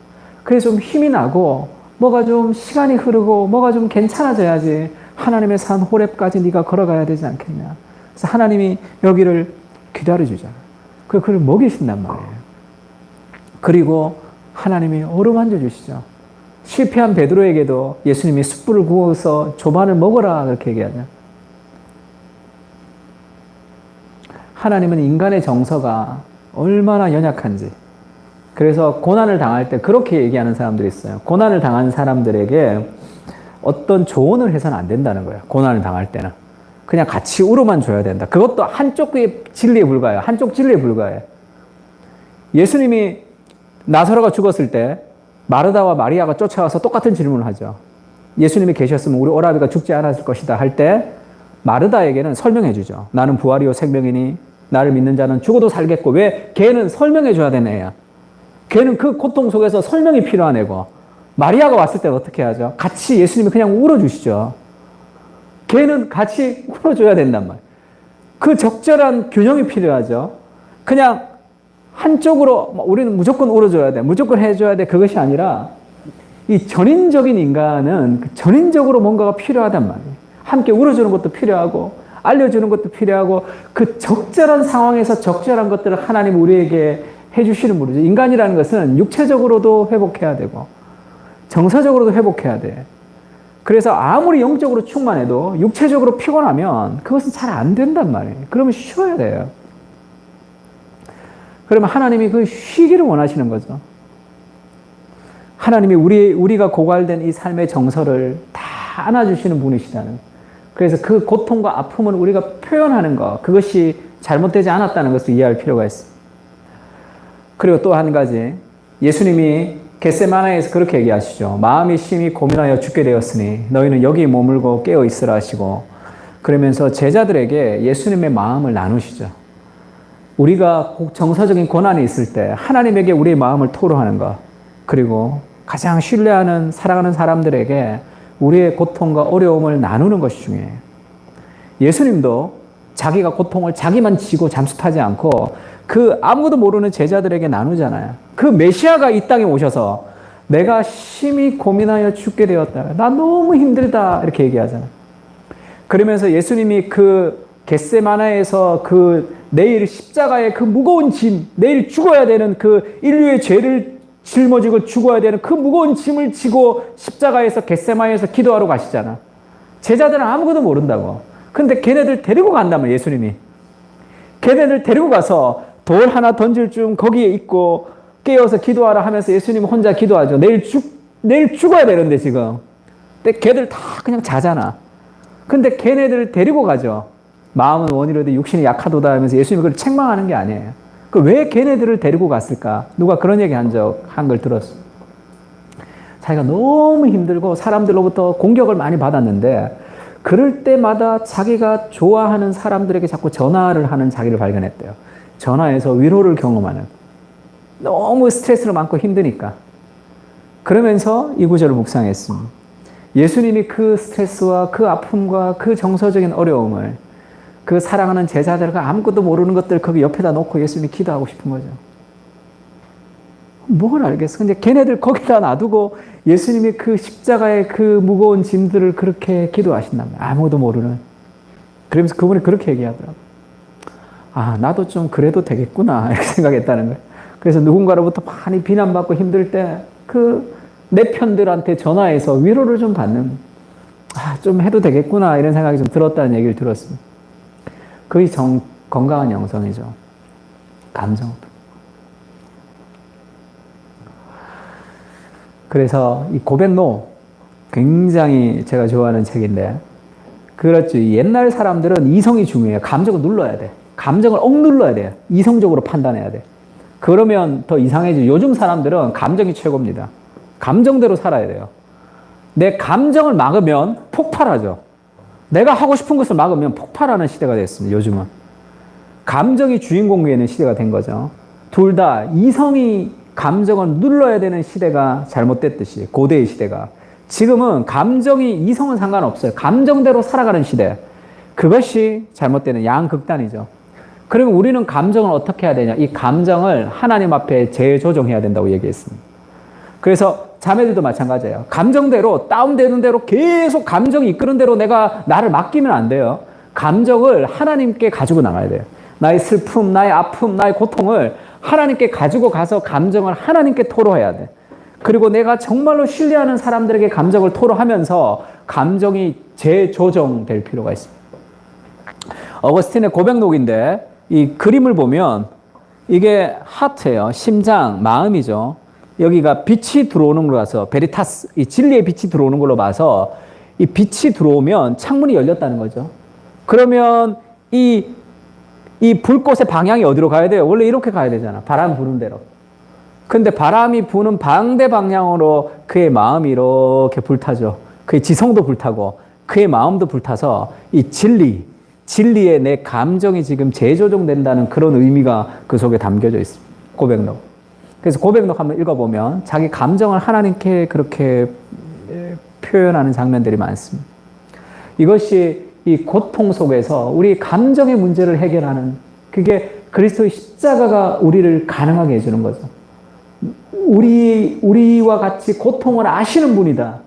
그래 좀 힘이 나고 뭐가 좀 시간이 흐르고 뭐가 좀 괜찮아져야지 하나님의 산 호렙까지 네가 걸어가야 되지 않겠냐. 그래서 하나님이 여기를 기다려주잖아. 그걸 먹이신단 말이에요. 그리고 하나님이 어루만져 주시죠. 실패한 베드로에게도 예수님이 숯불을 구워서 조반을 먹어라 그렇게 얘기하죠. 하나님은 인간의 정서가 얼마나 연약한지. 그래서 고난을 당할 때 그렇게 얘기하는 사람들이 있어요. 고난을 당한 사람들에게 어떤 조언을 해서는 안 된다는 거예요. 고난을 당할 때는. 그냥 같이 울어만 줘야 된다. 그것도 한쪽의 진리에 불과해요. 한쪽 진리에 불과해요. 예수님이 나사로가 죽었을 때 마르다와 마리아가 쫓아와서 똑같은 질문을 하죠. 예수님이 계셨으면 우리 오라비가 죽지 않았을 것이다 할 때 마르다에게는 설명해 주죠. 나는 부활이요 생명이니 나를 믿는 자는 죽어도 살겠고. 왜? 걔는 설명해 줘야 되는 애야. 걔는 그 고통 속에서 설명이 필요한 애고. 마리아가 왔을 때 어떻게 하죠? 같이 예수님이 그냥 울어주시죠. 걔는 같이 울어줘야 된단 말이에요. 그 적절한 균형이 필요하죠. 그냥 한쪽으로 우리는 무조건 울어줘야 돼. 무조건 해줘야 돼. 그것이 아니라 이 전인적인 인간은 전인적으로 뭔가가 필요하단 말이에요. 함께 울어주는 것도 필요하고 알려주는 것도 필요하고 그 적절한 상황에서 적절한 것들을 하나님 우리에게 해주시는 분이죠. 인간이라는 것은 육체적으로도 회복해야 되고 정서적으로도 회복해야 돼. 그래서 아무리 영적으로 충만해도 육체적으로 피곤하면 그것은 잘 안 된단 말이에요. 그러면 쉬어야 돼요. 그러면 하나님이 그 쉬기를 원하시는 거죠. 하나님이 우리가 고갈된 이 삶의 정서를 다 안아주시는 분이시다는. 그래서 그 고통과 아픔을 우리가 표현하는 것, 그것이 잘못되지 않았다는 것을 이해할 필요가 있습니다. 그리고 또 한 가지, 예수님이 겟세마네에서 그렇게 얘기하시죠. 마음이 심히 고민하여 죽게 되었으니 너희는 여기 머물고 깨어 있으라 하시고, 그러면서 제자들에게 예수님의 마음을 나누시죠. 우리가 정서적인 고난이 있을 때 하나님에게 우리의 마음을 토로하는 것, 그리고 가장 신뢰하는 사랑하는 사람들에게 우리의 고통과 어려움을 나누는 것이 중요해요. 예수님도 자기가 고통을 자기만 지고 잠수타지 않고 그 아무것도 모르는 제자들에게 나누잖아요. 그 메시아가 이 땅에 오셔서 내가 심히 고민하여 죽게 되었다. 나 너무 힘들다. 이렇게 얘기하잖아요. 그러면서 예수님이 그 겟세마네에서 그 내일 십자가의 그 무거운 짐, 내일 죽어야 되는 그 인류의 죄를 짊어지고 죽어야 되는 그 무거운 짐을 지고 십자가에서 겟세마네에서 기도하러 가시잖아. 제자들은 아무것도 모른다고. 근데 걔네들 데리고 간다면 예수님이. 걔네들 데리고 가서 돌 하나 던질 쯤 거기에 있고 깨어서 기도하라 하면서 예수님 혼자 기도하죠. 내일 죽어야 되는데 지금. 근데 걔들 다 그냥 자잖아. 근데 걔네들을 데리고 가죠. 마음은 원이로되 육신이 약하도다 하면서 예수님이 그걸 책망하는 게 아니에요. 왜 걔네들을 데리고 갔을까? 누가 그런 얘기 한 걸 들었어. 자기가 너무 힘들고 사람들로부터 공격을 많이 받았는데 그럴 때마다 자기가 좋아하는 사람들에게 자꾸 전화를 하는 자기를 발견했대요. 전화해서 위로를 경험하는. 너무 스트레스를 많고 힘드니까. 그러면서 이 구절을 묵상했습니다. 예수님이 그 스트레스와 그 아픔과 그 정서적인 어려움을 그 사랑하는 제자들과 아무것도 모르는 것들 거기 옆에다 놓고 예수님이 기도하고 싶은 거죠. 뭘 알겠어. 근데 걔네들 거기다 놔두고 예수님이 그 십자가의 그 무거운 짐들을 그렇게 기도하신다면 아무도 모르는. 그러면서 그분이 그렇게 얘기하더라고요. 아, 나도 좀 그래도 되겠구나 이렇게 생각했다는 거예요. 그래서 누군가로부터 많이 비난받고 힘들 때 그 내 편들한테 전화해서 위로를 좀 받는, 아, 좀 해도 되겠구나 이런 생각이 좀 들었다는 얘기를 들었습니다. 그게 건강한 영성이죠. 감정. 그래서 이 고백노 굉장히 제가 좋아하는 책인데, 그렇죠. 옛날 사람들은 이성이 중요해요. 감정을 눌러야 돼. 감정을 억눌러야 돼요. 이성적으로 판단해야 돼. 그러면 더 이상해지죠. 요즘 사람들은 감정이 최고입니다. 감정대로 살아야 돼요. 내 감정을 막으면 폭발하죠. 내가 하고 싶은 것을 막으면 폭발하는 시대가 됐습니다. 요즘은. 감정이 주인공이 되는 시대가 된 거죠. 둘 다 이성이 감정을 눌러야 되는 시대가 잘못됐듯이, 고대의 시대가. 지금은 감정이 이성은 상관없어요. 감정대로 살아가는 시대. 그것이 잘못되는 양극단이죠. 그러면 우리는 감정을 어떻게 해야 되냐? 이 감정을 하나님 앞에 재조정해야 된다고 얘기했습니다. 그래서 자매들도 마찬가지예요. 감정대로, 다운되는 대로 계속 감정이 이끄는 대로 내가 나를 맡기면 안 돼요. 감정을 하나님께 가지고 나가야 돼요. 나의 슬픔, 나의 아픔, 나의 고통을 하나님께 가지고 가서 감정을 하나님께 토로해야 돼. 그리고 내가 정말로 신뢰하는 사람들에게 감정을 토로하면서 감정이 재조정될 필요가 있습니다. 어거스틴의 고백록인데 이 그림을 보면 이게 하트예요. 심장, 마음이죠. 여기가 빛이 들어오는 걸로 봐서, 베리타스, 이 진리의 빛이 들어오는 걸로 봐서 이 빛이 들어오면 창문이 열렸다는 거죠. 그러면 이 불꽃의 방향이 어디로 가야 돼요? 원래 이렇게 가야 되잖아. 바람 부는 대로. 근데 바람이 부는 반대 방향으로 그의 마음이 이렇게 불타죠. 그의 지성도 불타고 그의 마음도 불타서 이 진리에 내 감정이 지금 재조정된다는 그런 의미가 그 속에 담겨져 있습니다. 고백록. 그래서 고백록 한번 읽어보면 자기 감정을 하나님께 그렇게 표현하는 장면들이 많습니다. 이것이 이 고통 속에서 우리 감정의 문제를 해결하는, 그게 그리스도의 십자가가 우리를 가능하게 해주는 거죠. 우리와 같이 고통을 아시는 분이다.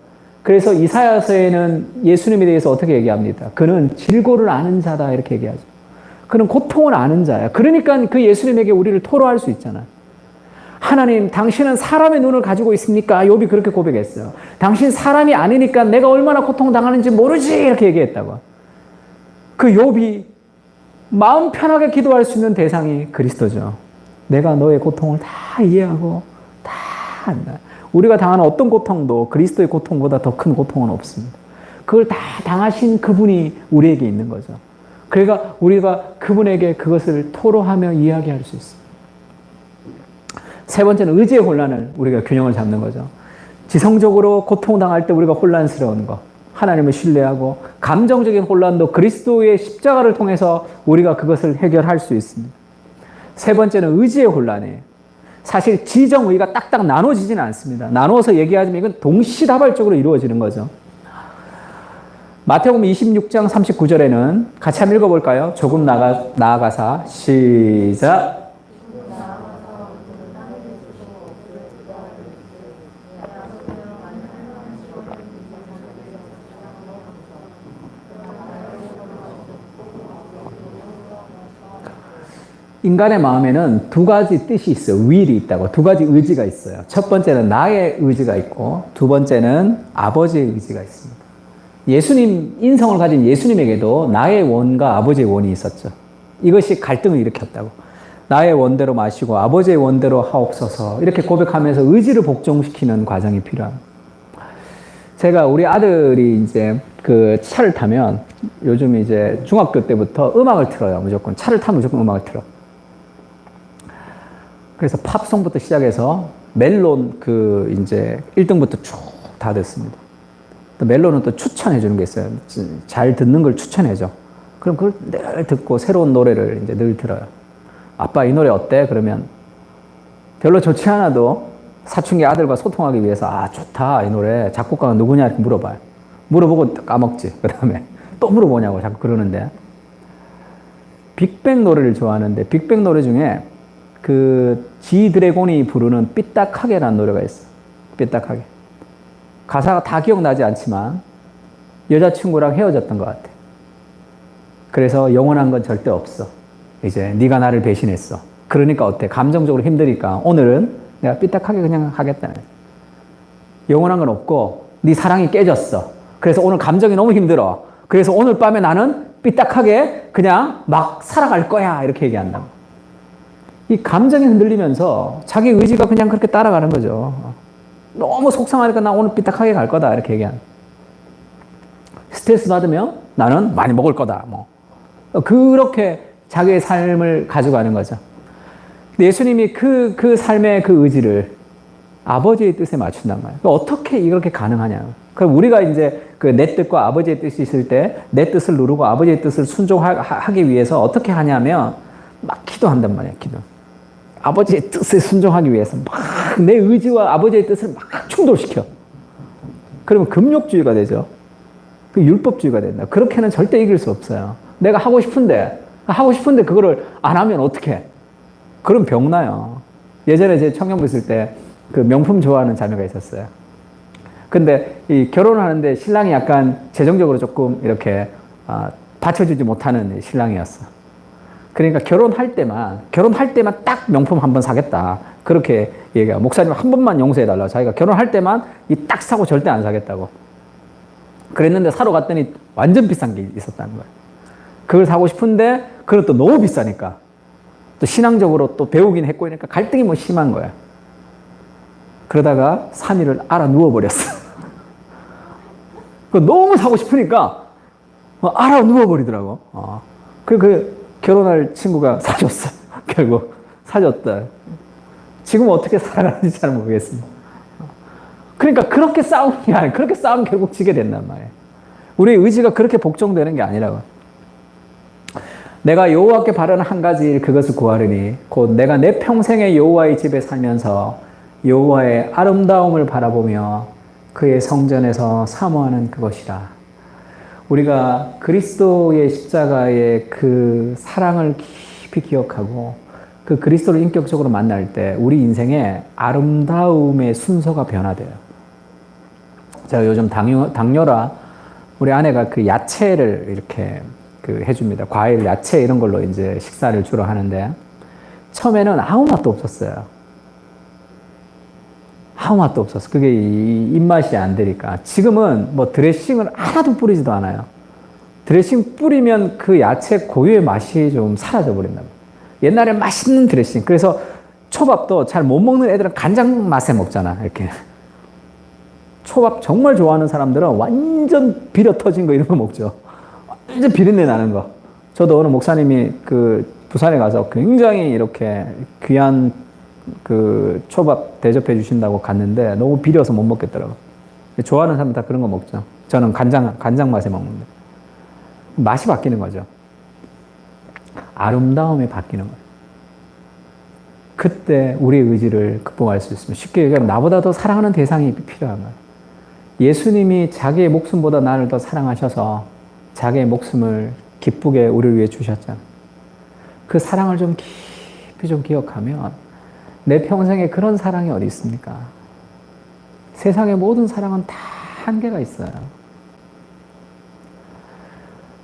그래서 이사야서에는 예수님에 대해서 어떻게 얘기합니다. 그는 질고를 아는 자다 이렇게 얘기하죠. 그는 고통을 아는 자야. 그러니까 그 예수님에게 우리를 토로할 수 있잖아요. 하나님, 당신은 사람의 눈을 가지고 있습니까? 욥이 그렇게 고백했어요. 당신 사람이 아니니까 내가 얼마나 고통당하는지 모르지 이렇게 얘기했다고. 그 욥이 마음 편하게 기도할 수 있는 대상이 그리스도죠. 내가 너의 고통을 다 이해하고 다 안다. 우리가 당하는 어떤 고통도 그리스도의 고통보다 더 큰 고통은 없습니다. 그걸 다 당하신 그분이 우리에게 있는 거죠. 그러니까 우리가 그분에게 그것을 토로하며 이야기할 수 있습니다. 세 번째는 의지의 혼란을 우리가 균형을 잡는 거죠. 지성적으로 고통당할 때 우리가 혼란스러운 거, 하나님을 신뢰하고, 감정적인 혼란도 그리스도의 십자가를 통해서 우리가 그것을 해결할 수 있습니다. 세 번째는 의지의 혼란이에요. 사실 지정의가 딱딱 나눠지지는 않습니다. 나누어서 얘기하자면 이건 동시다발적으로 이루어지는 거죠. 마태복음 26장 39절에는 같이 한번 읽어볼까요? 조금 나아가사 시작. 인간의 마음에는 두 가지 뜻이 있어요. will이 있다고. 두 가지 의지가 있어요. 첫 번째는 나의 의지가 있고, 두 번째는 아버지의 의지가 있습니다. 예수님, 인성을 가진 예수님에게도 나의 원과 아버지의 원이 있었죠. 이것이 갈등을 일으켰다고. 나의 원대로 마시고 아버지의 원대로 하옵소서. 이렇게 고백하면서 의지를 복종시키는 과정이 필요합니다. 제가 우리 아들이 이제 그 차를 타면 요즘 이제 중학교 때부터 음악을 틀어요. 무조건. 차를 타면 무조건 음악을 틀어. 그래서 팝송부터 시작해서 멜론 그 이제 1등부터 쭉 다 됐습니다. 또 멜론은 또 추천해 주는 게 있어요. 잘 듣는 걸 추천해줘. 그럼 그걸 늘 듣고 새로운 노래를 이제 늘 들어요. 아빠 이 노래 어때? 그러면 별로 좋지 않아도 사춘기 아들과 소통하기 위해서 아 좋다 이 노래 작곡가가 누구냐 이렇게 물어봐요. 물어보고 까먹지. 그 다음에 또 물어보냐고 자꾸 그러는데. 빅뱅 노래를 좋아하는데 빅뱅 노래 중에 그 지드래곤이 부르는 삐딱하게라는 노래가 있어. 삐딱하게. 가사가 다 기억나지 않지만 여자친구랑 헤어졌던 것 같아. 그래서 영원한 건 절대 없어. 이제 네가 나를 배신했어. 그러니까 어때? 감정적으로 힘드니까 오늘은 내가 삐딱하게 그냥 하겠다는 거야. 영원한 건 없고 네 사랑이 깨졌어. 그래서 오늘 감정이 너무 힘들어. 그래서 오늘 밤에 나는 삐딱하게 그냥 막 살아갈 거야. 이렇게 얘기한다고. 이 감정이 흔들리면서 자기 의지가 그냥 그렇게 따라가는 거죠. 너무 속상하니까 나 오늘 삐딱하게 갈 거다. 이렇게 얘기하는. 스트레스 받으면 나는 많이 먹을 거다. 뭐. 그렇게 자기의 삶을 가져가는 거죠. 근데 예수님이 그 삶의 그 의지를 아버지의 뜻에 맞춘단 말이에요. 어떻게 이렇게 가능하냐. 그럼 우리가 이제 그 내 뜻과 아버지의 뜻이 있을 때 내 뜻을 누르고 아버지의 뜻을 순종하기 위해서 어떻게 하냐면 막 기도한단 말이에요. 기도. 아버지의 뜻에 순종하기 위해서 막 내 의지와 아버지의 뜻을 막 충돌시켜. 그러면 금욕주의가 되죠. 그 율법주의가 된다. 그렇게는 절대 이길 수 없어요. 내가 하고 싶은데 그거를 안 하면 어떡해? 그럼 병나요. 예전에 제 청년부 있을 때 그 명품 좋아하는 자매가 있었어요. 근데 이 결혼하는데 신랑이 약간 재정적으로 조금 이렇게 받쳐주지 못하는 신랑이었어. 그러니까 결혼할 때만 딱 명품 한번 사겠다. 그렇게 얘기해요. 목사님 한 번만 용서해달라고. 자기가 결혼할 때만 이 딱 사고 절대 안 사겠다고. 그랬는데 사러 갔더니 완전 비싼 게 있었다는 거예요. 그걸 사고 싶은데 그것도 너무 비싸니까. 또 신앙적으로 또 배우긴 했고 그러니까 갈등이 뭐 심한 거야. 그러다가 3일을 알아 누워버렸어. 너무 사고 싶으니까 알아 누워버리더라고. 그 결혼할 친구가 사줬어. 결국 사줬다. 지금 어떻게 살아가는지 잘 모르겠습니다. 그러니까 그렇게 싸우는 게 아니야. 그렇게 싸우면 결국 지게 된단 말이에요. 우리의 의지가 그렇게 복종되는 게 아니라고. 내가 여호와께 바라는 한 가지 일 그것을 구하리니 곧 내가 내 평생에 여호와의 집에 살면서 여호와의 아름다움을 바라보며 그의 성전에서 사모하는 그것이라. 우리가 그리스도의 십자가의 그 사랑을 깊이 기억하고 그 그리스도를 인격적으로 만날 때 우리 인생의 아름다움의 순서가 변화돼요. 제가 요즘 당뇨라 우리 아내가 그 야채를 이렇게 해줍니다. 과일, 야채 이런 걸로 이제 식사를 주로 하는데 처음에는 아무 맛도 없었어요. 아무 맛도 없었어. 그게 입맛이 안 되니까. 지금은 뭐 드레싱을 하나도 뿌리지도 않아요. 드레싱 뿌리면 그 야채 고유의 맛이 좀 사라져 버린다. 옛날에 맛있는 드레싱. 그래서 초밥도 잘 못 먹는 애들은 간장 맛에 먹잖아. 이렇게. 초밥 정말 좋아하는 사람들은 완전 비려 터진 거 이런 거 먹죠. 완전 비린내 나는 거. 저도 어느 목사님이 그 부산에 가서 굉장히 이렇게 귀한 그 초밥 대접해 주신다고 갔는데 너무 비려서 못 먹겠더라고. 좋아하는 사람은 다 그런 거 먹죠. 저는 간장 맛에 먹는데. 맛이 바뀌는 거죠. 아름다움이 바뀌는 거예요. 그때 우리의 의지를 극복할 수 있습니다. 쉽게 얘기하면 나보다 더 사랑하는 대상이 필요한 거예요. 예수님이 자기의 목숨보다 나를 더 사랑하셔서 자기의 목숨을 기쁘게 우리를 위해 주셨잖아요. 그 사랑을 좀 깊이 좀 기억하면 내 평생에 그런 사랑이 어디 있습니까? 세상의 모든 사랑은 다 한계가 있어요.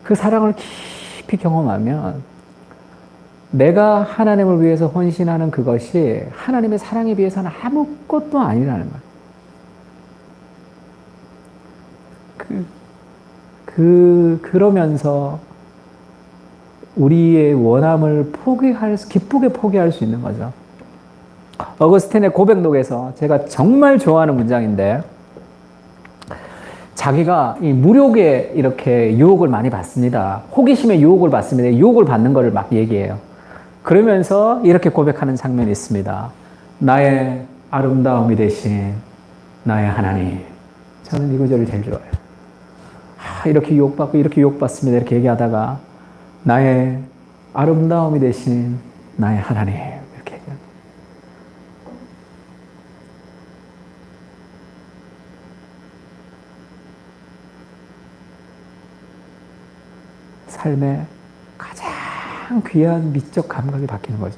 그 사랑을 깊이 경험하면 내가 하나님을 위해서 헌신하는 그것이 하나님의 사랑에 비해서는 아무것도 아니라는 거예요. 그러면서 우리의 원함을 기쁘게 포기할 수 있는 거죠. 어거스틴의 고백록에서 제가 정말 좋아하는 문장인데, 자기가 이 무력에 이렇게 유혹을 많이 받습니다. 호기심의 유혹을 받습니다. 유혹을 받는 거를 막 얘기해요. 그러면서 이렇게 고백하는 장면이 있습니다. 나의 아름다움이 되신 나의 하나님. 저는 이 구절을 제일 좋아해요. 이렇게 유혹받고 이렇게 유혹받습니다. 이렇게 얘기하다가 나의 아름다움이 되신 나의 하나님. 이렇게 얘기해요. 삶의 가장 귀한 미적 감각이 바뀌는 거죠.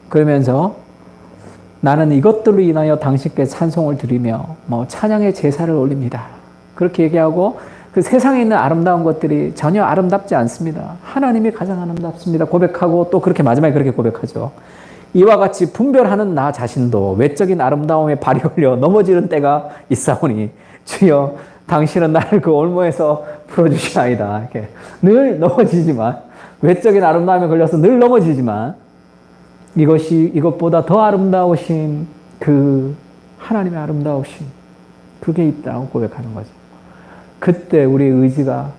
그러면서 나는 이것들로 인하여 당신께 찬송을 드리며 찬양의 제사를 올립니다. 그렇게 얘기하고 그 세상에 있는 아름다운 것들이 전혀 아름답지 않습니다. 하나님이 가장 아름답습니다. 고백하고 또 그렇게 마지막에 그렇게 고백하죠. 이와 같이 분별하는 나 자신도 외적인 아름다움에 발이 올려 넘어지는 때가 있사오니 주여 당신은 나를 그 올무에서 풀어주시나이다. 이렇게 늘 넘어지지만 외적인 아름다움에 걸려서 늘 넘어지지만 이것보다 더 아름다우신 그 하나님의 아름다우신 그게 있다고 고백하는 거죠. 그때 우리의 의지가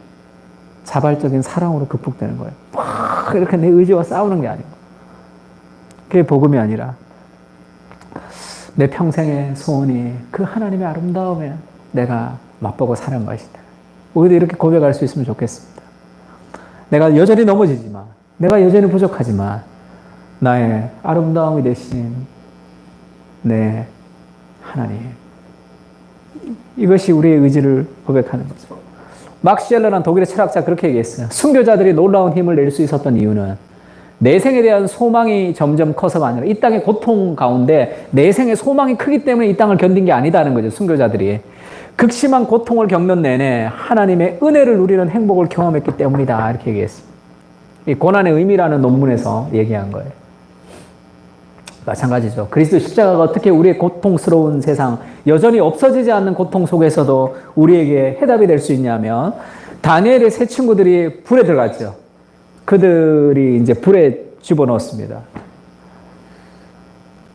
자발적인 사랑으로 극복되는 거예요. 막 이렇게 내 의지와 싸우는 게 아니고 그게 복음이 아니라 내 평생의 소원이 그 하나님의 아름다움에 내가 맛보고 사는 것이다. 우리도 이렇게 고백할 수 있으면 좋겠습니다. 내가 여전히 넘어지지만 내가 여전히 부족하지만 나의 아름다움이 되신 내 하나님 이것이 우리의 의지를 고백하는 거죠. 막시엘러라는 독일의 철학자 그렇게 얘기했어요. 순교자들이 놀라운 힘을 낼 수 있었던 이유는 내생에 대한 소망이 점점 커서가 아니라 이 땅의 고통 가운데 내생의 소망이 크기 때문에 이 땅을 견딘 게 아니다는 거죠. 순교자들이 극심한 고통을 겪는 내내 하나님의 은혜를 누리는 행복을 경험했기 때문이다 이렇게 얘기했습니다. 이 고난의 의미라는 논문에서 얘기한 거예요. 마찬가지죠. 그리스도 십자가가 어떻게 우리의 고통스러운 세상, 여전히 없어지지 않는 고통 속에서도 우리에게 해답이 될 수 있냐면 다니엘의 세 친구들이 불에 들어갔죠. 그들이 이제 불에 집어넣었습니다.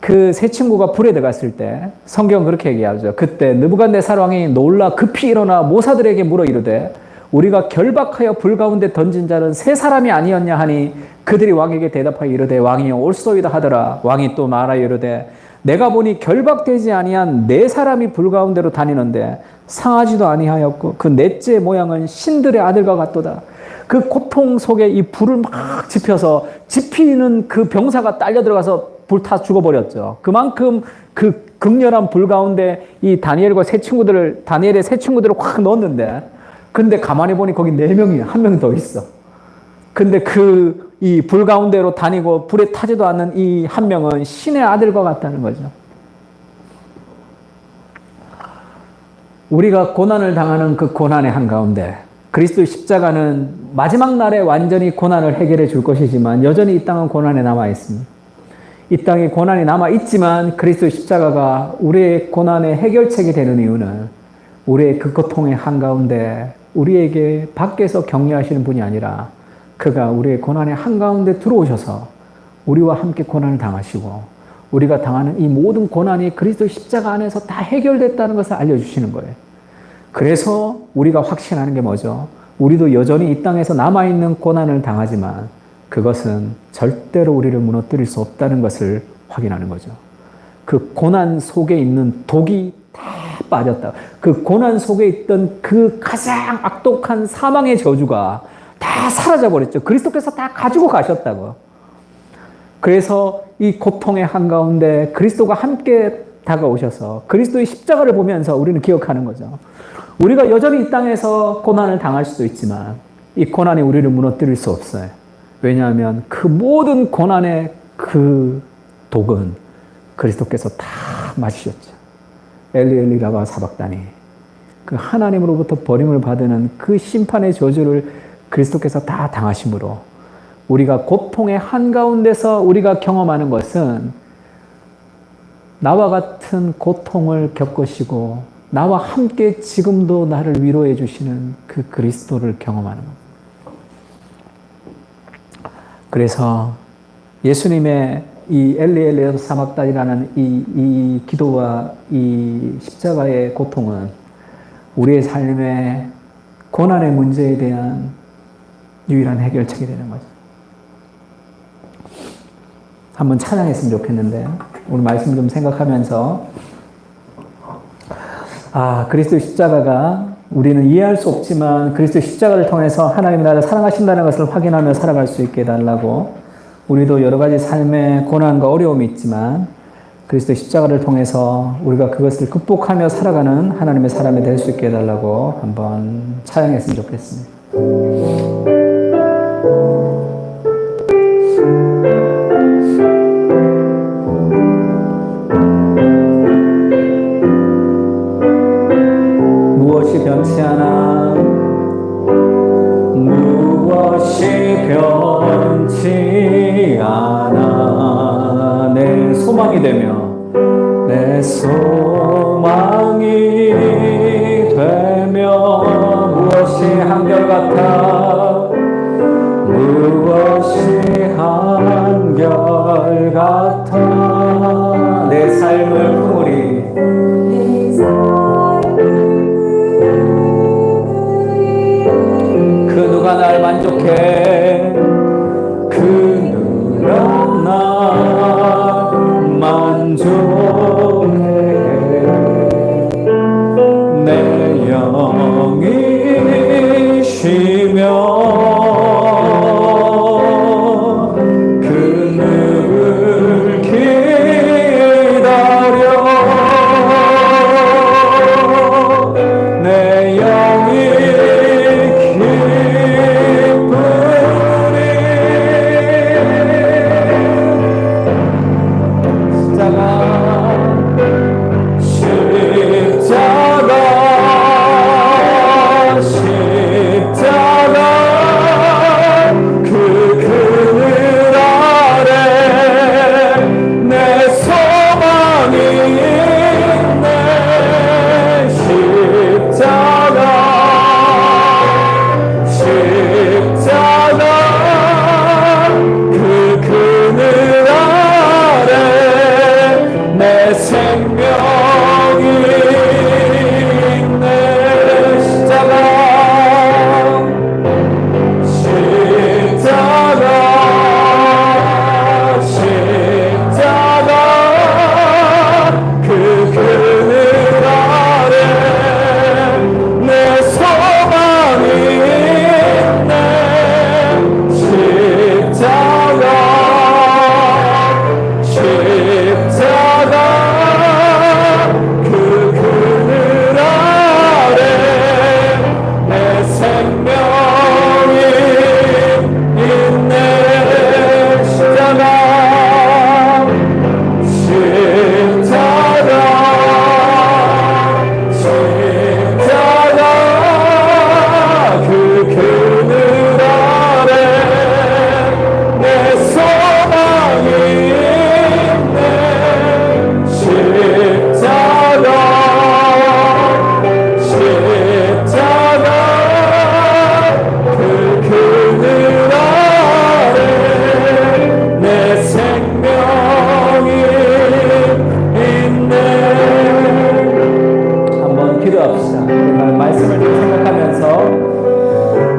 그 세 친구가 불에 들어갔을 때 성경은 그렇게 얘기하죠. 그때 느부갓네살 왕이 놀라 급히 일어나 모사들에게 물어 이르되 우리가 결박하여 불 가운데 던진 자는 세 사람이 아니었냐 하니 그들이 왕에게 대답하여 이르되 왕이여 옳소이다 하더라. 왕이 또 말하여 이르되 내가 보니 결박되지 아니한 네 사람이 불 가운데로 다니는데 상하지도 아니하였고 그 넷째 모양은 신들의 아들과 같도다. 그 고통 속에 이 불을 막 지펴서 지피는 그 병사가 딸려 들어가서 불타 죽어버렸죠. 그만큼 그 극렬한 불 가운데 이 다니엘의 세 친구들을 확 넣었는데 근데 가만히 보니 거기 4명이 한 명 더 있어. 근데 이 불 가운데로 다니고 불에 타지도 않는 이 한 명은 신의 아들과 같다는 거죠. 우리가 고난을 당하는 그 고난의 한가운데 그리스도의 십자가는 마지막 날에 완전히 고난을 해결해 줄 것이지만 여전히 이 땅은 고난에 남아 있습니다. 이 땅에 고난이 남아 있지만 그리스도의 십자가가 우리의 고난의 해결책이 되는 이유는 우리의 그 고통의 한가운데 우리에게 밖에서 격려하시는 분이 아니라 그가 우리의 고난의 한가운데 들어오셔서 우리와 함께 고난을 당하시고 우리가 당하는 이 모든 고난이 그리스도의 십자가 안에서 다 해결됐다는 것을 알려주시는 거예요. 그래서 우리가 확신하는 게 뭐죠? 우리도 여전히 이 땅에서 남아있는 고난을 당하지만 그것은 절대로 우리를 무너뜨릴 수 없다는 것을 확인하는 거죠. 그 고난 속에 있는 독이 다 빠졌다. 그 고난 속에 있던 그 가장 악독한 사망의 저주가 다 사라져버렸죠. 그리스도께서 다 가지고 가셨다고. 그래서 이 고통의 한가운데 그리스도가 함께 다가오셔서 그리스도의 십자가를 보면서 우리는 기억하는 거죠. 우리가 여전히 이 땅에서 고난을 당할 수도 있지만 이 고난이 우리를 무너뜨릴 수 없어요. 왜냐하면 그 모든 고난의 그 독은 그리스도께서 다 마시셨죠. 엘리 엘리 라마 사박다니. 그 하나님으로부터 버림을 받는 그 심판의 저주를 그리스도께서 다 당하심으로 우리가 고통의 한가운데서 우리가 경험하는 것은 나와 같은 고통을 겪으시고 나와 함께 지금도 나를 위로해 주시는 그 그리스도를 경험하는 것. 그래서 예수님의 이 엘리 엘리 사막다니라는 이 기도와 이 십자가의 고통은 우리의 삶의 고난의 문제에 대한 유일한 해결책이 되는 거죠. 한번 찬양했으면 좋겠는데 오늘 말씀 좀 생각하면서 그리스도의 십자가가 우리는 이해할 수 없지만 그리스도의 십자가를 통해서 하나님 나를 사랑하신다는 것을 확인하며 살아갈 수 있게 해달라고 우리도 여러 가지 삶의 고난과 어려움이 있지만 그리스도의 십자가를 통해서 우리가 그것을 극복하며 살아가는 하나님의 사람이 될 수 있게 해달라고 한번 찬양했으면 좋겠습니다. 무엇이 변치 않아 무엇이 변치 않아 내 소망이 되며 내 소망이 되며 무엇이 한결같아 무엇이 한결같아 내 삶을 품으리 그 누가 날 만족해 그 누가 날 만족해 내 영이 쉬며 그를 기다려 내 영이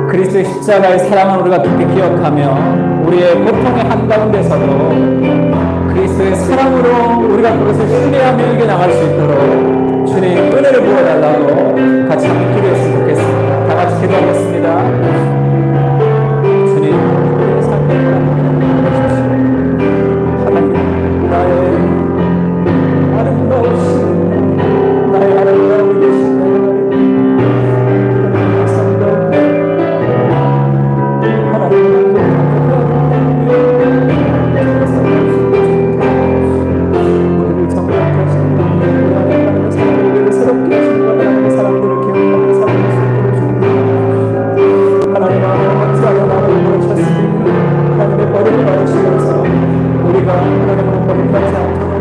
그리스도의 십자가의 사랑을 우리가 깊이 기억하며 우리의 고통의 한가운데서도 그리스도의 사랑으로 우리가 그것을 신뢰하며 이겨나갈 수 있도록 주님 은혜를 부어달라고 같이 함께 기도했으면 좋겠습니다. 다 같이 기도하겠습니다. 주님 우리의 삶을 하나님 나의 아름다우신 나의 아름다운 되신 하나님을 신뢰하며 살아갈 수 있도록 주옵소서. 우리 안에 하나님의 가정과 같은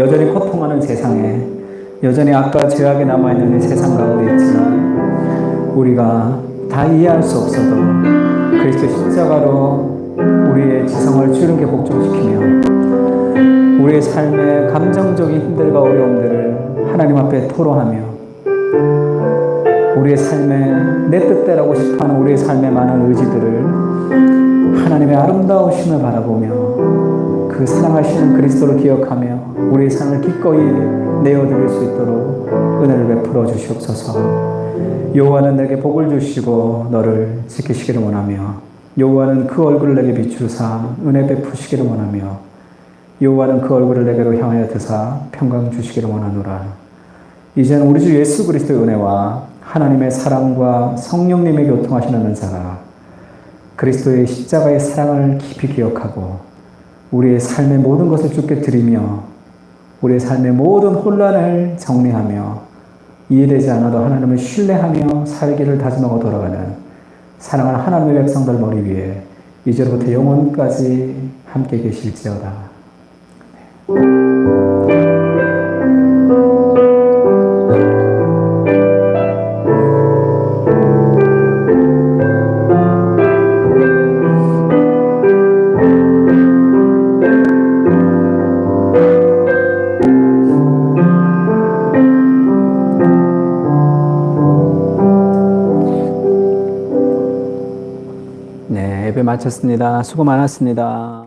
여전히 고통하는 세상에, 여전히 악과 죄악이 남아있는 이 세상 가운데 있지만 우리가 다 이해할 수 없어도 그리스도 십자가로 우리의 지성을 주름게 복종시키며 우리의 삶의 감정적인 힘들과 어려움들을 하나님 앞에 토로하며 우리의 삶에 내 뜻대로하고 싶어하는 우리의 삶의 많은 의지들을 하나님의 아름다우심을 바라보며 그 사랑하시는 그리스도를 기억하며 우리의 삶을 기꺼이 내어드릴 수 있도록 은혜를 베풀어 주시옵소서. 여호와는 내게 복을 주시고 너를 지키시기를 원하며 여호와는 그 얼굴을 내게 비추사 은혜 베푸시기를 원하며 여호와는 그 얼굴을 내게로 향하여 드사 평강 주시기를 원하노라. 이제는 우리 주 예수 그리스도의 은혜와 하나님의 사랑과 성령님의 교통하시는 은사가 그리스도의 십자가의 사랑을 깊이 기억하고 우리의 삶의 모든 것을 주께 드리며 우리의 삶의 모든 혼란을 정리하며 이해되지 않아도 하나님을 신뢰하며 살기를 다짐하고 돌아가는 사랑하는 하나님의 백성들 머리 위에 이제로부터 영원까지 함께 계실지어다. 네, 예배 마쳤습니다. 수고 많았습니다.